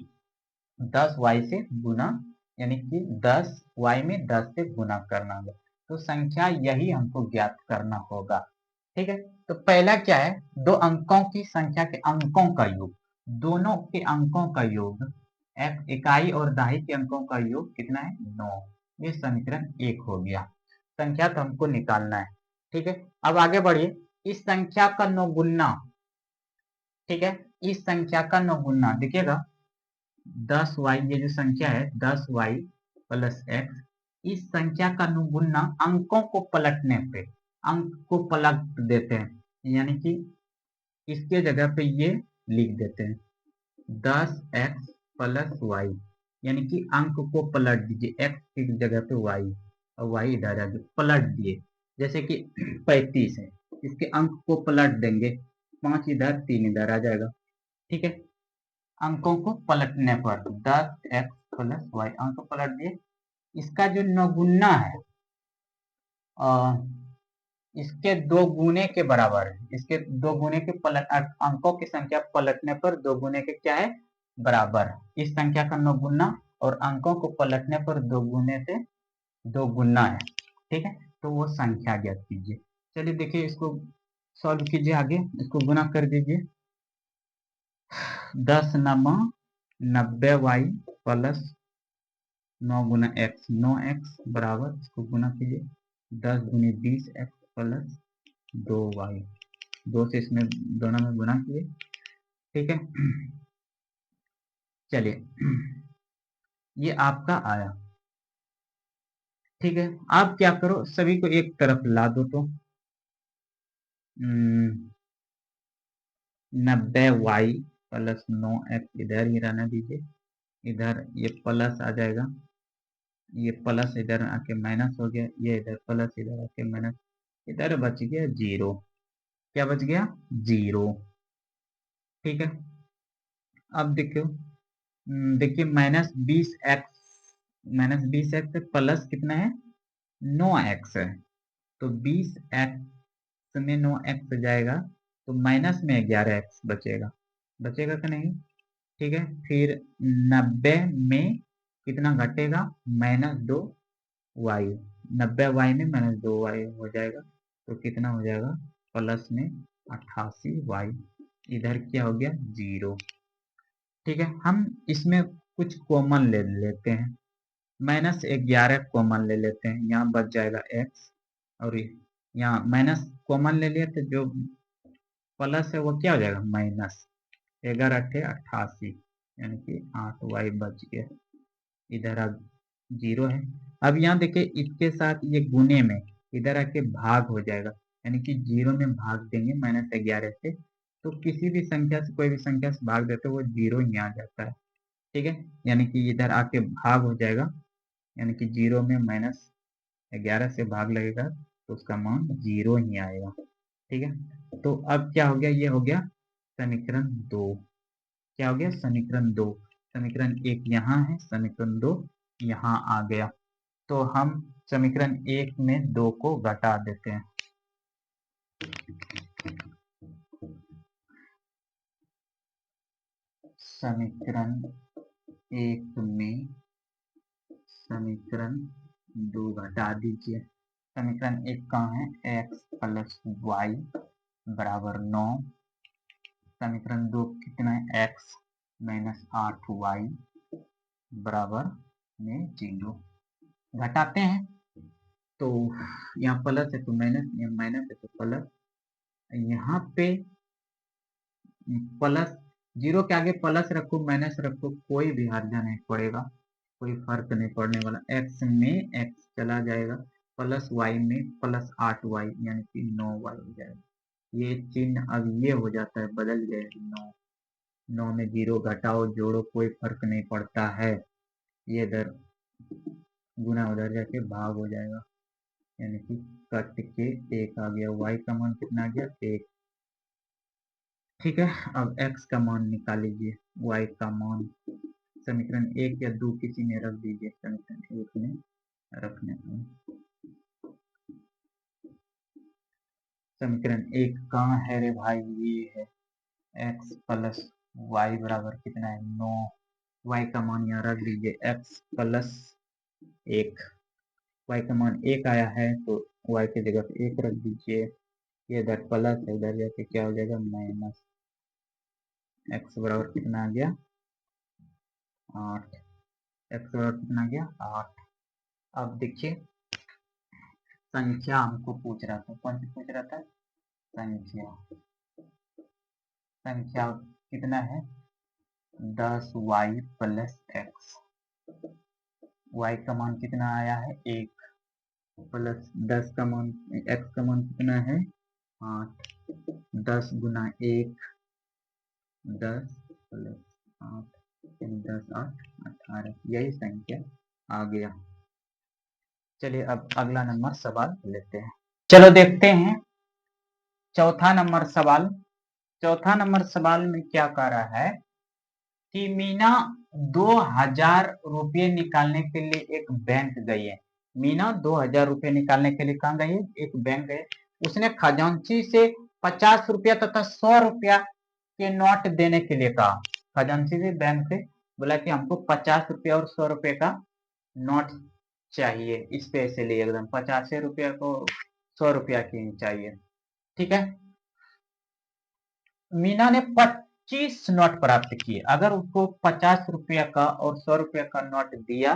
10y से गुना, यानी कि 10y में 10 से गुना करना होगा। तो संख्या यही हमको ज्ञात करना होगा, ठीक है। तो पहला क्या है, दो अंकों की संख्या के अंकों का योग, दोनों के अंकों का योग, इकाई और दाही के अंकों का योग कितना है 9, ये समीकरण 1 हो गया। संख्या तो हमको निकालना है, ठीक है। अब आगे बढ़िए, इस संख्या का 9 गुना, ठीक है। इस संख्या का 9 गुना देखिएगा 10y, ये जो संख्या है 10y प्लस x, इस संख्या का 9 गुना अंकों को पलटने पे, अंक को पलट देते हैं, यानी कि इसके जगह पे ये लिख देते हैं 10x प्लस y, यानी कि अंक को पलट दीजिए, x की जगह पे y और y इधर आगे पलट दिए। जैसे कि 35 है, इसके अंक को पलट देंगे, 5 इधर 3 इधर आ जाएगा, ठीक है। अंकों को पलटने पर 10x प्लस वाई, अंक को पलट दिए, इसका जो 9 गुना है इसके 2 गुने के बराबर है, इसके 2 गुने के अंकों की संख्या पलटने पर 2 गुने के क्या है बराबर, इस संख्या का 9 गुना और अंकों को पलटने पर 2 गुने से 2 गुना है, ठीक है। तो वो संख्या ज्ञात कीजिए। चलिए देखिए इसको सॉल्व कीजिए, आगे इसको गुना कर दीजिए, 10 9 90y प्लस 9 गुना एक्स, 9x बराबर, इसको गुना कीजिए, 10 गुनी 20x प्लस 2y, 2 से इसमें दोनों में गुना किए, ठीक है। चलिए ये आपका आया, ठीक है। आप क्या करो, सभी को एक तरफ ला दो, तो 90y प्लस 9x इधर ही रहने दीजिए, इधर ये प्लस आ जाएगा, ये प्लस इधर आके माइनस हो गया, ये इधर प्लस इधर आके माइनस, इधर बच गया 0। क्या बच गया? 0, ठीक है। अब देखो, देखिए -20x प्लस कितना है? 9x है, तो 20x में 9x जाएगा, तो माइनस में 11x बचेगा, बचेगा कि नहीं? ठीक है। फिर 90 में कितना घटेगा? -2y, 90y में -2y हो जाएगा, तो कितना हो जाएगा? प्लस में 88y, इधर क्या हो गया? 0, ठीक है। हम इसमें कुछ कॉमन ले लेते हैं, -11 कॉमन ले लेते हैं, यहाँ बच जाएगा x, और यहाँ माइनस कॉमन ले लिया, तो जो प्लस है वो क्या हो जाएगा? माइनस, 11×8 = 88, यानी कि 8y बच गया, इधर अब 0 है। अब यहाँ देखिए, इसके साथ ये गुने में इधर आके भाग हो जाएगा, यानी कि 0 में भाग देंगे -11 से, तो किसी भी संख्या से, कोई भी संख्या से भाग देते वो 0 ही आ जाता है, ठीक है। यानी कि इधर आके भाग हो जाएगा, यानी कि 0 में -11 से भाग लगेगा, तो उसका मान 0 ही आएगा, ठीक है। तो अब क्या हो गया? ये हो गया समीकरण 2। क्या हो गया? समीकरण 2। समीकरण 1 यहाँ है, समीकरण 2 यहाँ आ गया, तो हम समीकरण 1 में 2 को घटा देते हैं। समीकरण 1 में समीकरण 2 घटा दीजिए। समीकरण 1 कहाँ है? x प्लस वाई बराबर 9। समीकरण 2 कितना है? x माइनस 8y बराबर में 0। घटाते हैं, तो यहाँ प्लस है तो माइनस, यहाँ माइनस है तो प्लस, यहाँ पे प्लस, 0 के आगे प्लस रखो माइनस रखो, कोई भी हर्जा नहीं पड़ेगा, कोई फर्क नहीं पड़ने वाला। x में x चला जाएगा, प्लस y में प्लस 8y, यानी कि 9y हो जाएगा। ये चिन्ह अब ये हो जाता है, बदल जाएगा, 9 में 0 घटाओ जोड़ो कोई फर्क नहीं पड़ता है, ये इधर गुना उधर जाके भाग हो जाएगा, यानी कि कट के 1 आ गया, y का मान कितना आ गया? 1, ठीक है। अब x का मान निकाल लीजिए, y का मान समीकरण 1 या 2 किसी में रख दीजिए, समीकरण 1 में रखने को। समीकरण 1 कहाँ है रे भाई? ये है, x प्लस वाई बराबर कितना है? 9, y का मान यहाँ रख दीजिए, x प्लस 1, y का मान 1 आया है, तो y की जगह पे 1 रख दीजिए, ये इधर प्लस है, इधर जाके क्या हो जाएगा? माइनस, x बराबर कितना आ गया? 8, x बराबर कितना आ गया? 8। अब देखिए, संख्या हमको पूछ रहा था, कौन सी पूछ रहा था? संख्या, संख्या कितना है? 10y प्लस x, y का मान कितना आया है? 1, प्लस 10 का मान, x का मान कितना है? 8, 10 गुना 1, 10 प्लस 8, 10 8 18, यही संख्या आ गया। चलिए अब अगला नंबर सवाल लेते हैं। चलो देखते हैं चौथा नंबर सवाल। चौथा नंबर सवाल में क्या कह रहा है कि मीना 2000 रुपये निकालने के लिए एक बैंक गई है। मीना 2000 रुपये निकालने के लिए कहाँ गई है? एक बैंक गई। उसने खजांची से 50 रुपया तथा 100 रुपया के नोट देने के लिए कहा। खजांची से, बैंक से बोला कि हमको 50 रुपया और 100 रुपये का नोट चाहिए, स्पेशली एकदम 50 रुपया को 100 रुपया की चाहिए, ठीक है। मीना ने 25 नोट प्राप्त किए। अगर उसको 50 रुपया का और 100 रुपया का नोट दिया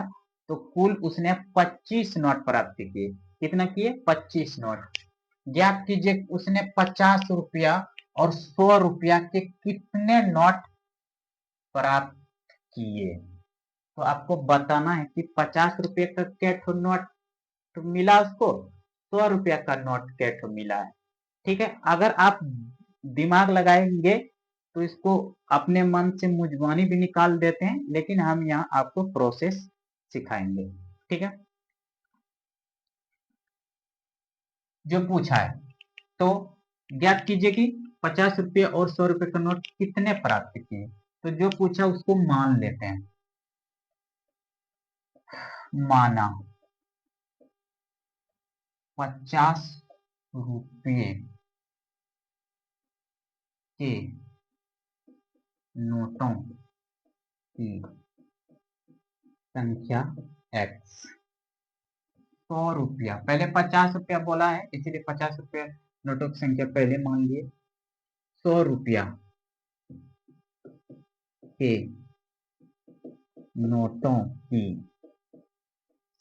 तो कुल उसने 25 नोट प्राप्त किए। कितना किए? 25 नोट। ज्ञात कीजिए उसने 50 रुपया और 100 रुपया के कितने नोट प्राप्त किए। तो आपको बताना है कि 50 रुपये का क्या ठो नोट तो मिला उसको, 100 रुपया का नोट क्या ठो मिला है। ठीक है, अगर आप दिमाग लगाएंगे तो इसको अपने मन से मुजबानी भी निकाल देते हैं, लेकिन हम यहाँ आपको प्रोसेस सिखाएंगे। ठीक है, जो पूछा है तो ज्ञात कीजिए कि 50 रुपये और 100 रुपये का नोट कितने प्राप्त किए। तो जो पूछा उसको मान लेते हैं। माना 50 रुपये के नोटों की संख्या x। 100 रुपया, पहले 50 रुपया बोला है इसलिए 50 रुपया नोटों की संख्या पहले मान लिए। 100 रुपया के नोटों की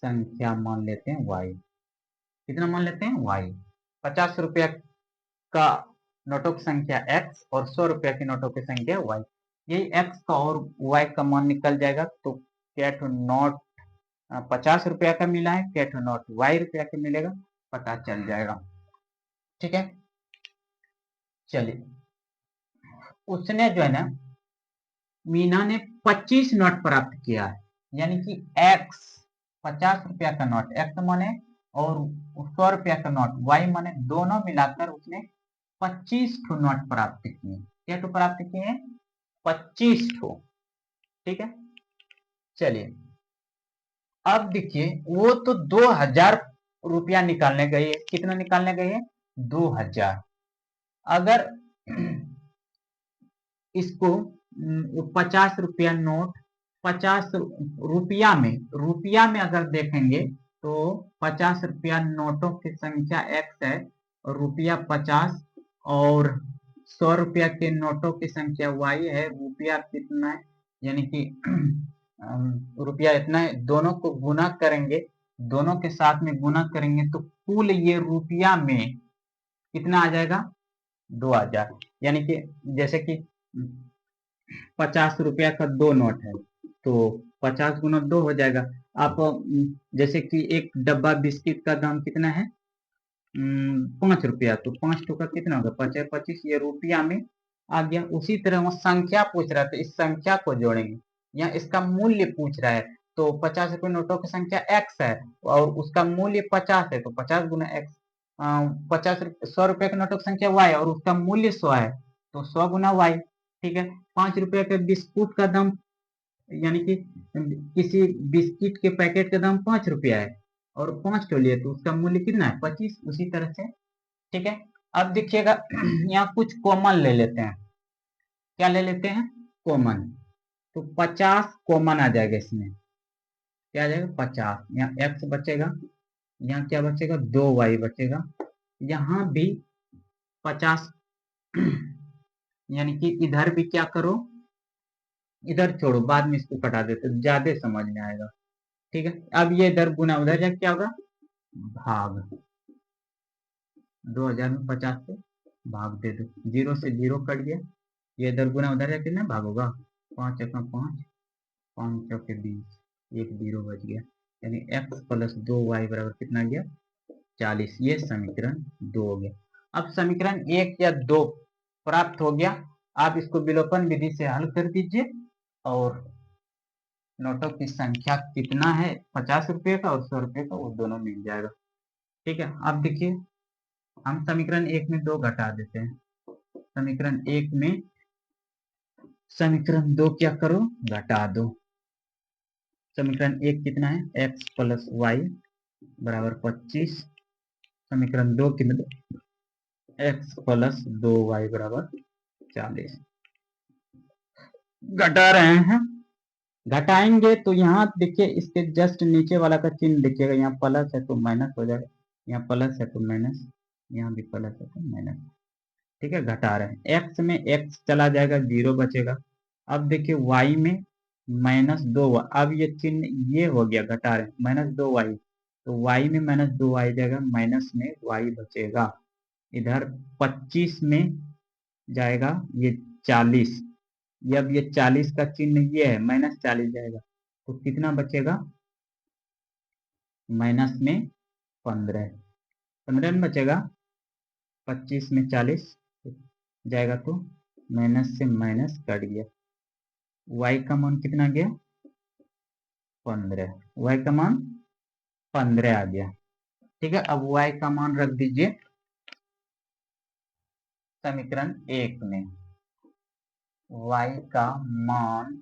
संख्या मान लेते हैं y। कितना मान लेते हैं? y। 50 रुपया का नोटों की संख्या x और 100 रुपया की नोटों की संख्या y। यही x का और y का मान निकल जाएगा तो क्या ठो नोट 50 रुपया का मिला है, क्या ठो नोट y रुपया का मिलेगा, पता चल जाएगा। ठीक है, चलिए उसने जो है ना, मीना ने 25 नोट प्राप्त किया है, यानी कि x 50 रुपया का नोट x माने और 100 रुपया का नोट y माने, दोनों मिलाकर उसने 25 ठो नोट प्राप्त किए। क्या ठो प्राप्त किए हैं? 25 ठो। ठीक है, चलिए अब देखिए वो तो 2000 रुपया निकालने गए है। कितना निकालने गए हैं? 2000। अगर इसको 50 रुपया नोट 50 रुपया में अगर देखेंगे तो 50 रुपया नोटों की संख्या x है और रुपया 50 और 100 रुपया के नोटों की संख्या y है। रुपया कितना है, यानी कि रुपया इतना है। दोनों को गुना करेंगे, दोनों के साथ में गुना करेंगे तो कुल ये रुपया में कितना आ जाएगा? 2000। यानी कि जैसे कि 50 रुपया का 2 नोट है तो 50 गुना 2 हो जाएगा। आप जैसे कि एक डब्बा बिस्किट का दाम कितना है? 5 रुपया, तो 5 टू का कितना होगा? 5 25, ये रुपया में आ गया। उसी तरह वो संख्या पूछ रहा था, इस संख्या को जोड़ेंगे। यहाँ इसका मूल्य पूछ रहा है तो 50 रुपये नोटों की संख्या x है और उसका मूल्य 50 है तो 50 गुना x। 100 रुपये के नोटों की संख्या y और उसका मूल्य 100 है तो 100 गुना y। ठीक है, 5 रुपये के बिस्कुट का दाम, यानी कि किसी बिस्किट के पैकेट का दाम 5 रुपया है और 5 टो लिए तो उसका मूल्य कितना है? 25। उसी तरह से ठीक है, अब देखिएगा यहाँ कुछ कॉमन ले लेते हैं। क्या ले लेते हैं? कॉमन। तो 50 कॉमन आ जाएगा इसमें। क्या आ जाएगा? 50। यहाँ x बचेगा, यहाँ क्या बचेगा? 2y बचेगा। यहाँ भी 50, यानी कि इधर भी क्या करो, इधर छोड़ो, बाद में इसको कटा देते ज्यादा समझ में आएगा। ठीक है, अब ये इधर गुना उधर जाके क्या होगा? भाग। 2000 में 50 से भाग दे दो, 0 से 0 कट गया। ये इधर गुना उधर जाके ना भाग होगा। 5 1 5, 5 चौके 20, एक 0 बच गया। यानी x प्लस 2y बराबर कितना गया? 40। ये समीकरण 2 हो गया। अब समीकरण 1 या 2 प्राप्त हो गया। आप इसको विलोपन विधि से हल कर दीजिए और नोटों की संख्या कितना है 50 रुपये का और 100 रुपये का, वो दोनों मिल जाएगा। ठीक है, अब देखिए हम समीकरण 1 में 2 घटा देते हैं। समीकरण 1 में समीकरण 2 क्या करो? घटा दो। समीकरण 1 कितना है? x प्लस वाई बराबर 25। समीकरण 2 कितना? x प्लस 2y बराबर 40। घटा रहे हैं, घटाएंगे तो यहाँ देखिए इसके जस्ट नीचे वाला का चिन्ह देखिएगा, यहाँ प्लस है तो माइनस हो जाएगा, यहाँ प्लस है तो माइनस, यहाँ भी प्लस है तो माइनस। ठीक है, घटा रहे हैं। x में x चला जाएगा, 0 बचेगा। अब देखिए y में -2 अब ये चिन्ह ये हो गया, घटा रहे -2y, तो y में -2y जाएगा, माइनस में y बचेगा। इधर 25 में जाएगा ये 40, ये अब ये 40 का चिन्ह ये है, -40 जाएगा, तो कितना बचेगा, माइनस में 15, 15 में बचेगा, 25 में 40 जाएगा, तो माइनस से माइनस कट गया, y का मान कितना गया, 15, y का मान 15 आ गया। ठीक है, अब y का मान रख दीजिए समीकरण 1 में, y का मान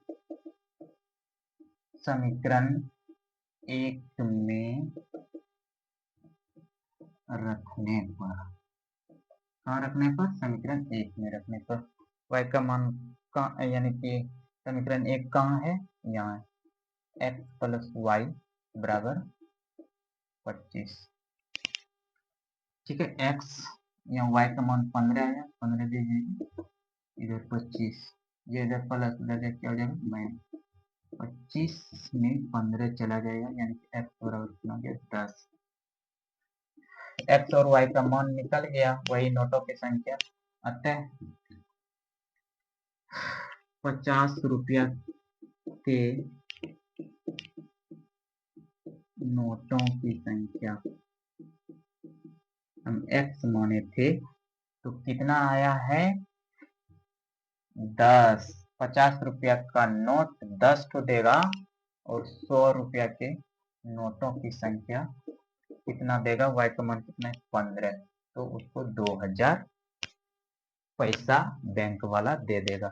समीकरण 1 में रखने पर, कहाँ रखने पर, समीकरण 1 में रखने पर y का मान कहाँ, यानी कि समीकरण 1 कहाँ है, यहाँ है, x प्लस वाई बराबर 25। ठीक है, x यहाँ y का मान 15 आया, 15 दे दीजिए, इधर 25, ये इधर प्लस उधर क्या हो जाएगा माइनस, 25 में 15 चला जाएगा, यानी कि x बराबर कितना हो गया 10। x और y का मान निकल गया, वही नोटों की संख्या, अतः 50 रुपया के नोटों की संख्या हम x माने थे, तो कितना आया है 10। 50 रुपया का नोट 10 तो देगा, और 100 रुपया के नोटों की संख्या कितना देगा, y का मान कितना है 15, तो उसको 2000 पैसा बैंक वाला दे देगा।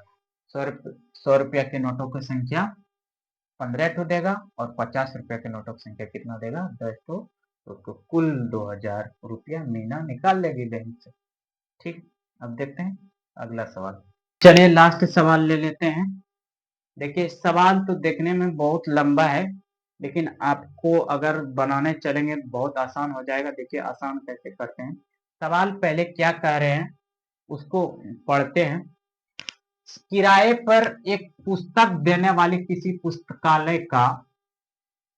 100 रुपया के नोटों की संख्या 15 ठो देगा, और 50 रुपया के नोटों की संख्या कितना देगा 10 ठो, तो कुल 2000 रुपया मीना निकाल लेगी बैंक से। ठीक, अब देखते हैं अगला सवाल। चलिए लास्ट सवाल ले लेते हैं। देखिए सवाल तो देखने में बहुत लंबा है, लेकिन आपको अगर बनाने चलेंगे बहुत आसान हो जाएगा। देखिए आसान कैसे करते हैं, सवाल पहले क्या कह रहे हैं उसको पढ़ते हैं। किराए पर एक पुस्तक देने वाली किसी पुस्तकालय का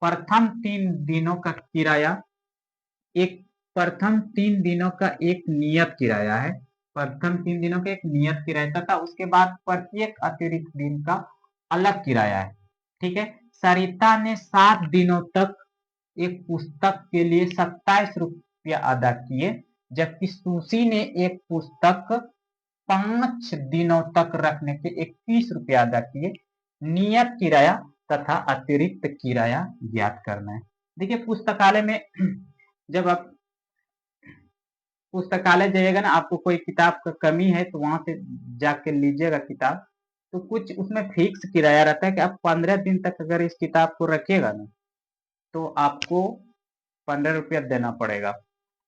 प्रथम 3 दिनों का किराया प्रथम 3 दिनों का एक नियत किराया है, प्रथम 3 दिनों का एक नियत किराया तथा उसके बाद प्रत्येक अतिरिक्त दिन का अलग किराया है। ठीक है, सरिता ने 7 दिनों तक एक पुस्तक के लिए 27 रुपया अदा किए, जबकि सुशी ने एक पुस्तक 5 दिनों तक रखने के 21 रुपया अदा किए। नियत किराया तथा अतिरिक्त किराया ज्ञात करना है। देखिए पुस्तकालय में जब आप पुस्तकालय जाइएगा ना, आपको कोई किताब का कमी है तो वहां से जाके लीजिएगा किताब, तो कुछ उसमें फिक्स किराया रहता है कि आप 15 दिन तक अगर इस किताब को रखिएगा ना, तो आपको 15 रुपया देना पड़ेगा।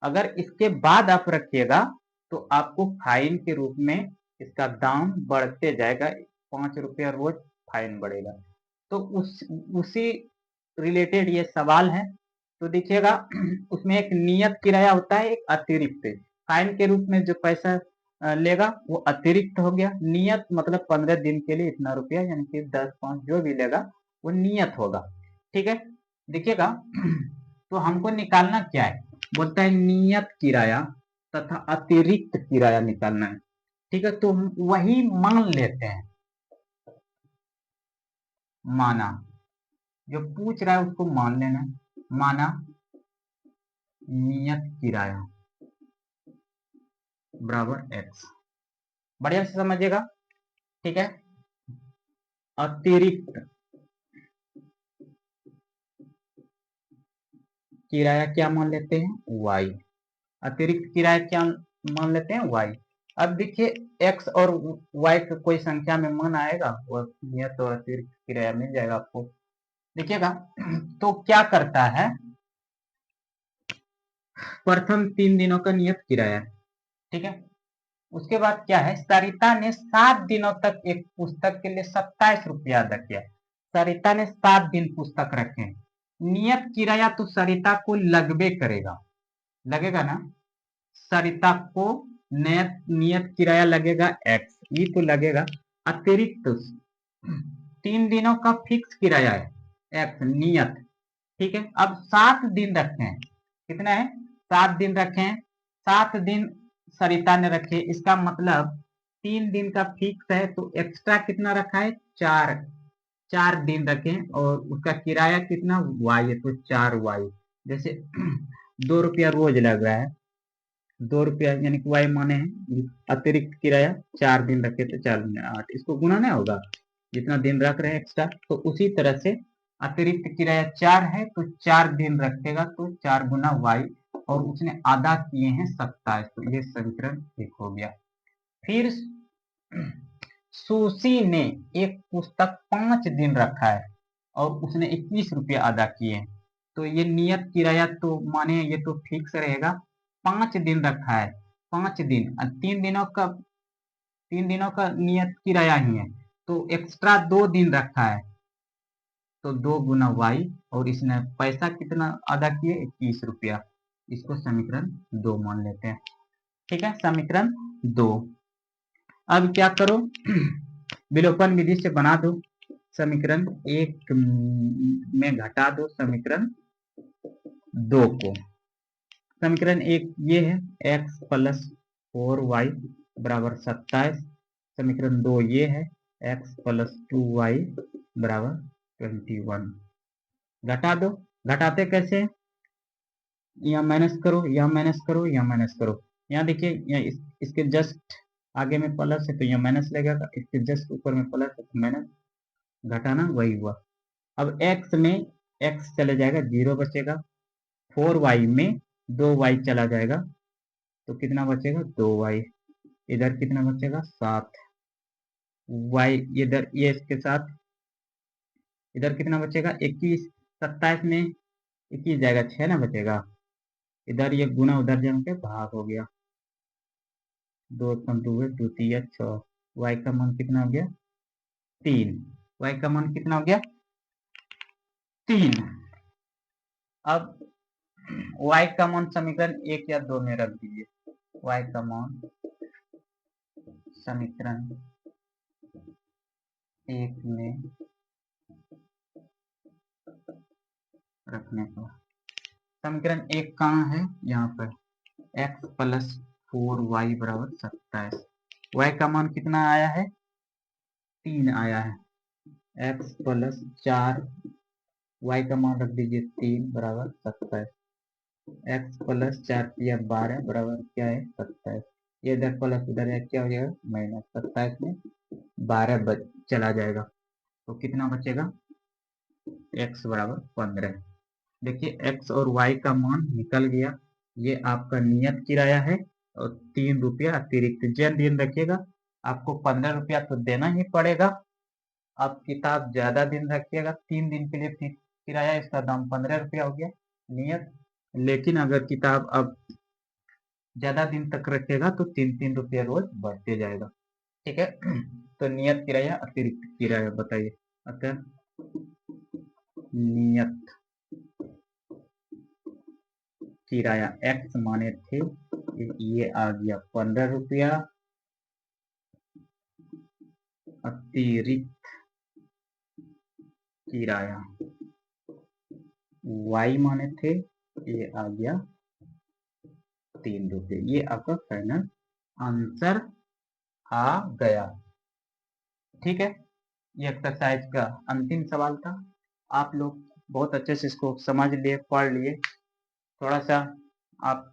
अगर इसके बाद आप रखिएगा तो आपको फाइन के रूप में इसका दाम बढ़ते जाएगा, 5 रुपया रोज फाइन बढ़ेगा। तो उसी रिलेटेड ये सवाल है। तो देखिएगा उसमें एक नियत किराया होता है, एक अतिरिक्त। फाइन के रूप में जो पैसा लेगा वो अतिरिक्त हो गया, नियत मतलब 15 दिन के लिए इतना रुपया, यानी कि 10-5 जो भी लेगा वो नियत होगा। ठीक है, देखिएगा तो हमको निकालना क्या है, बोलता है नियत किराया तथा अतिरिक्त किराया निकालना है। ठीक है, तो हम वही मान लेते हैं, माना जो पूछ रहा है उसको मान लेना है, माना नियत किराया बराबर x, बढ़िया से समझिएगा। ठीक है, अतिरिक्त किराया क्या मान लेते हैं y, अतिरिक्त किराया क्या मान लेते हैं y। अब देखिए x और y का कोई संख्या में मान आएगा, वो नियत और अतिरिक्त किराया मिल जाएगा आपको। देखिएगा तो क्या करता है, प्रथम 3 दिनों का नियत किराया, ठीक है, उसके बाद क्या है, सरिता ने 7 दिनों तक एक पुस्तक के लिए 27 रुपया अदा किया। सरिता ने 7 दिन पुस्तक रखे, नियत किराया तो सरिता को लगबे करेगा, लगेगा ना, सरिता को नियत किराया लगेगा x, ये तो लगेगा। अतिरिक्त 3 दिनों का फिक्स किराया है एक्स नियत, ठीक है। अब 7 दिन रखे हैं, कितना है 7 दिन रखे हैं, 7 दिन सरिता ने रखे, इसका मतलब 3 दिन का फिक्स है तो एक्स्ट्रा कितना रखा है 4 दिन रखे और उसका किराया कितना वाई है तो 4 वाई, जैसे 2 रुपया रोज लग रहा है, 2 रुपया यानी कि वाई माने हैं अतिरिक्त किराया, 4 दिन रखे तो 4 दिन 8, इसको गुना होगा जितना दिन रख रहे हैं एक्स्ट्रा, तो उसी तरह से अतिरिक्त किराया 4 है तो 4 दिन रखेगा तो 4 गुना वाई, और उसने आधा किए हैं 27, तो ये समीकरण 1 हो गया। फिर सुशी ने एक पुस्तक 5 दिन रखा है और उसने 21 रुपया अदा किए हैं, तो ये नियत किराया तो माने ये तो फिक्स रहेगा, 5 दिन रखा है, 5 दिन 3 दिनों का नियत किराया ही है, तो एक्स्ट्रा 2 दिन रखा है तो 2 गुना वाई, और इसने पैसा कितना अदा किए 21 रुपया, इसको समीकरण 2 मान लेते हैं, ठीक है। समीकरण 2, अब क्या करो विलोपन विधि से बना दो, समीकरण 1 में घटा दो समीकरण 2 को। समीकरण 1 ये है x प्लस 4y बराबर 27, समीकरण 2 ये है x प्लस 2y बराबर 21। घटा दो, घटाते कैसे, यहाँ माइनस करो, यहाँ माइनस करो, यहाँ माइनस करो, यहाँ देखिए यहाँ इसके जस्ट आगे में प्लस है तो यहाँ माइनस लगेगा, इसके जस्ट ऊपर में प्लस है तो माइनस, घटाना वही हुआ। अब x में x चले जाएगा 0 बचेगा, 4y में 2y चला जाएगा तो कितना बचेगा 2y, इधर कितना बचेगा 7, y इधर ये इसके साथ इधर कितना बचेगा 21, 27 में 21 जाएगा 6 ना बचेगा, इधर ये गुना उधर जम के भाग हो गया, 2 2 2 6, y का मान कितना हो गया 3, y का मान कितना हो गया 3। अब y का मान समीकरण 1 या 2 में रख दीजिए, y का मान समीकरण 1 में रखने का, समीकरण 1 कहाँ है यहाँ पर, x प्लस 4y बराबर 27, y का मान कितना आया है 3 आया है, x प्लस 4 y का मान रख दीजिए 3 बराबर 27, x प्लस 4 या 12 बराबर क्या है 27, ये इधर प्लस उधर है क्या हो जाएगा माइनस, 27 में 12 चला जाएगा तो कितना बचेगा x बराबर 15। देखिए x और y का मान निकल गया, ये आपका नियत किराया है और 3 रुपया अतिरिक्त जन दिन रखिएगा, आपको 15 रुपया तो देना ही पड़ेगा। आप किताब ज्यादा दिन रखिएगा, 3 दिन के लिए फिक्स किराया, इसका दाम 15 रुपया हो गया नियत, लेकिन अगर किताब अब ज्यादा दिन तक रखेगा तो 3 रुपया रोज बढ़ते जाएगा, ठीक है। तो नियत किराया अतिरिक्त किराया बताइए, अतः नियत किराया x माने थे, ये आ गया 15 रुपया, अतिरिक्त किराया y माने थे, ये आ गया 3 रुपये, ये आपका फाइनल आंसर आ गया, ठीक है। ये एक्सरसाइज का अंतिम सवाल था, आप लोग बहुत अच्छे से इसको समझ लिए, पढ़ लिए, थोड़ा सा आप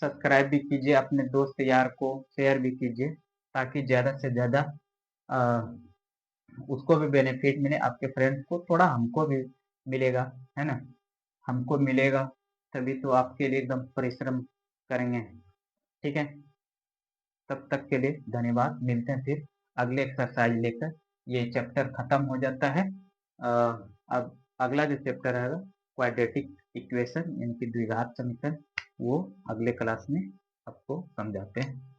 सब्सक्राइब भी कीजिए, अपने दोस्त यार को शेयर भी कीजिए ताकि ज़्यादा से ज़्यादा उसको भी बेनिफिट मिले, आपके फ्रेंड्स को, थोड़ा हमको भी मिलेगा, है ना, हमको मिलेगा तभी तो आपके लिए एकदम परिश्रम करेंगे, ठीक है। तब तक के लिए धन्यवाद, मिलते हैं फिर अगले एक्सरसाइज लेकर, ये चैप्टर खत्म हो जाता है। अब अगला जो चैप्टर रहेगा क्वाड्रेटिक इक्वेशन यानी कि द्विघात समीकरण, वो अगले क्लास में आपको समझाते हैं।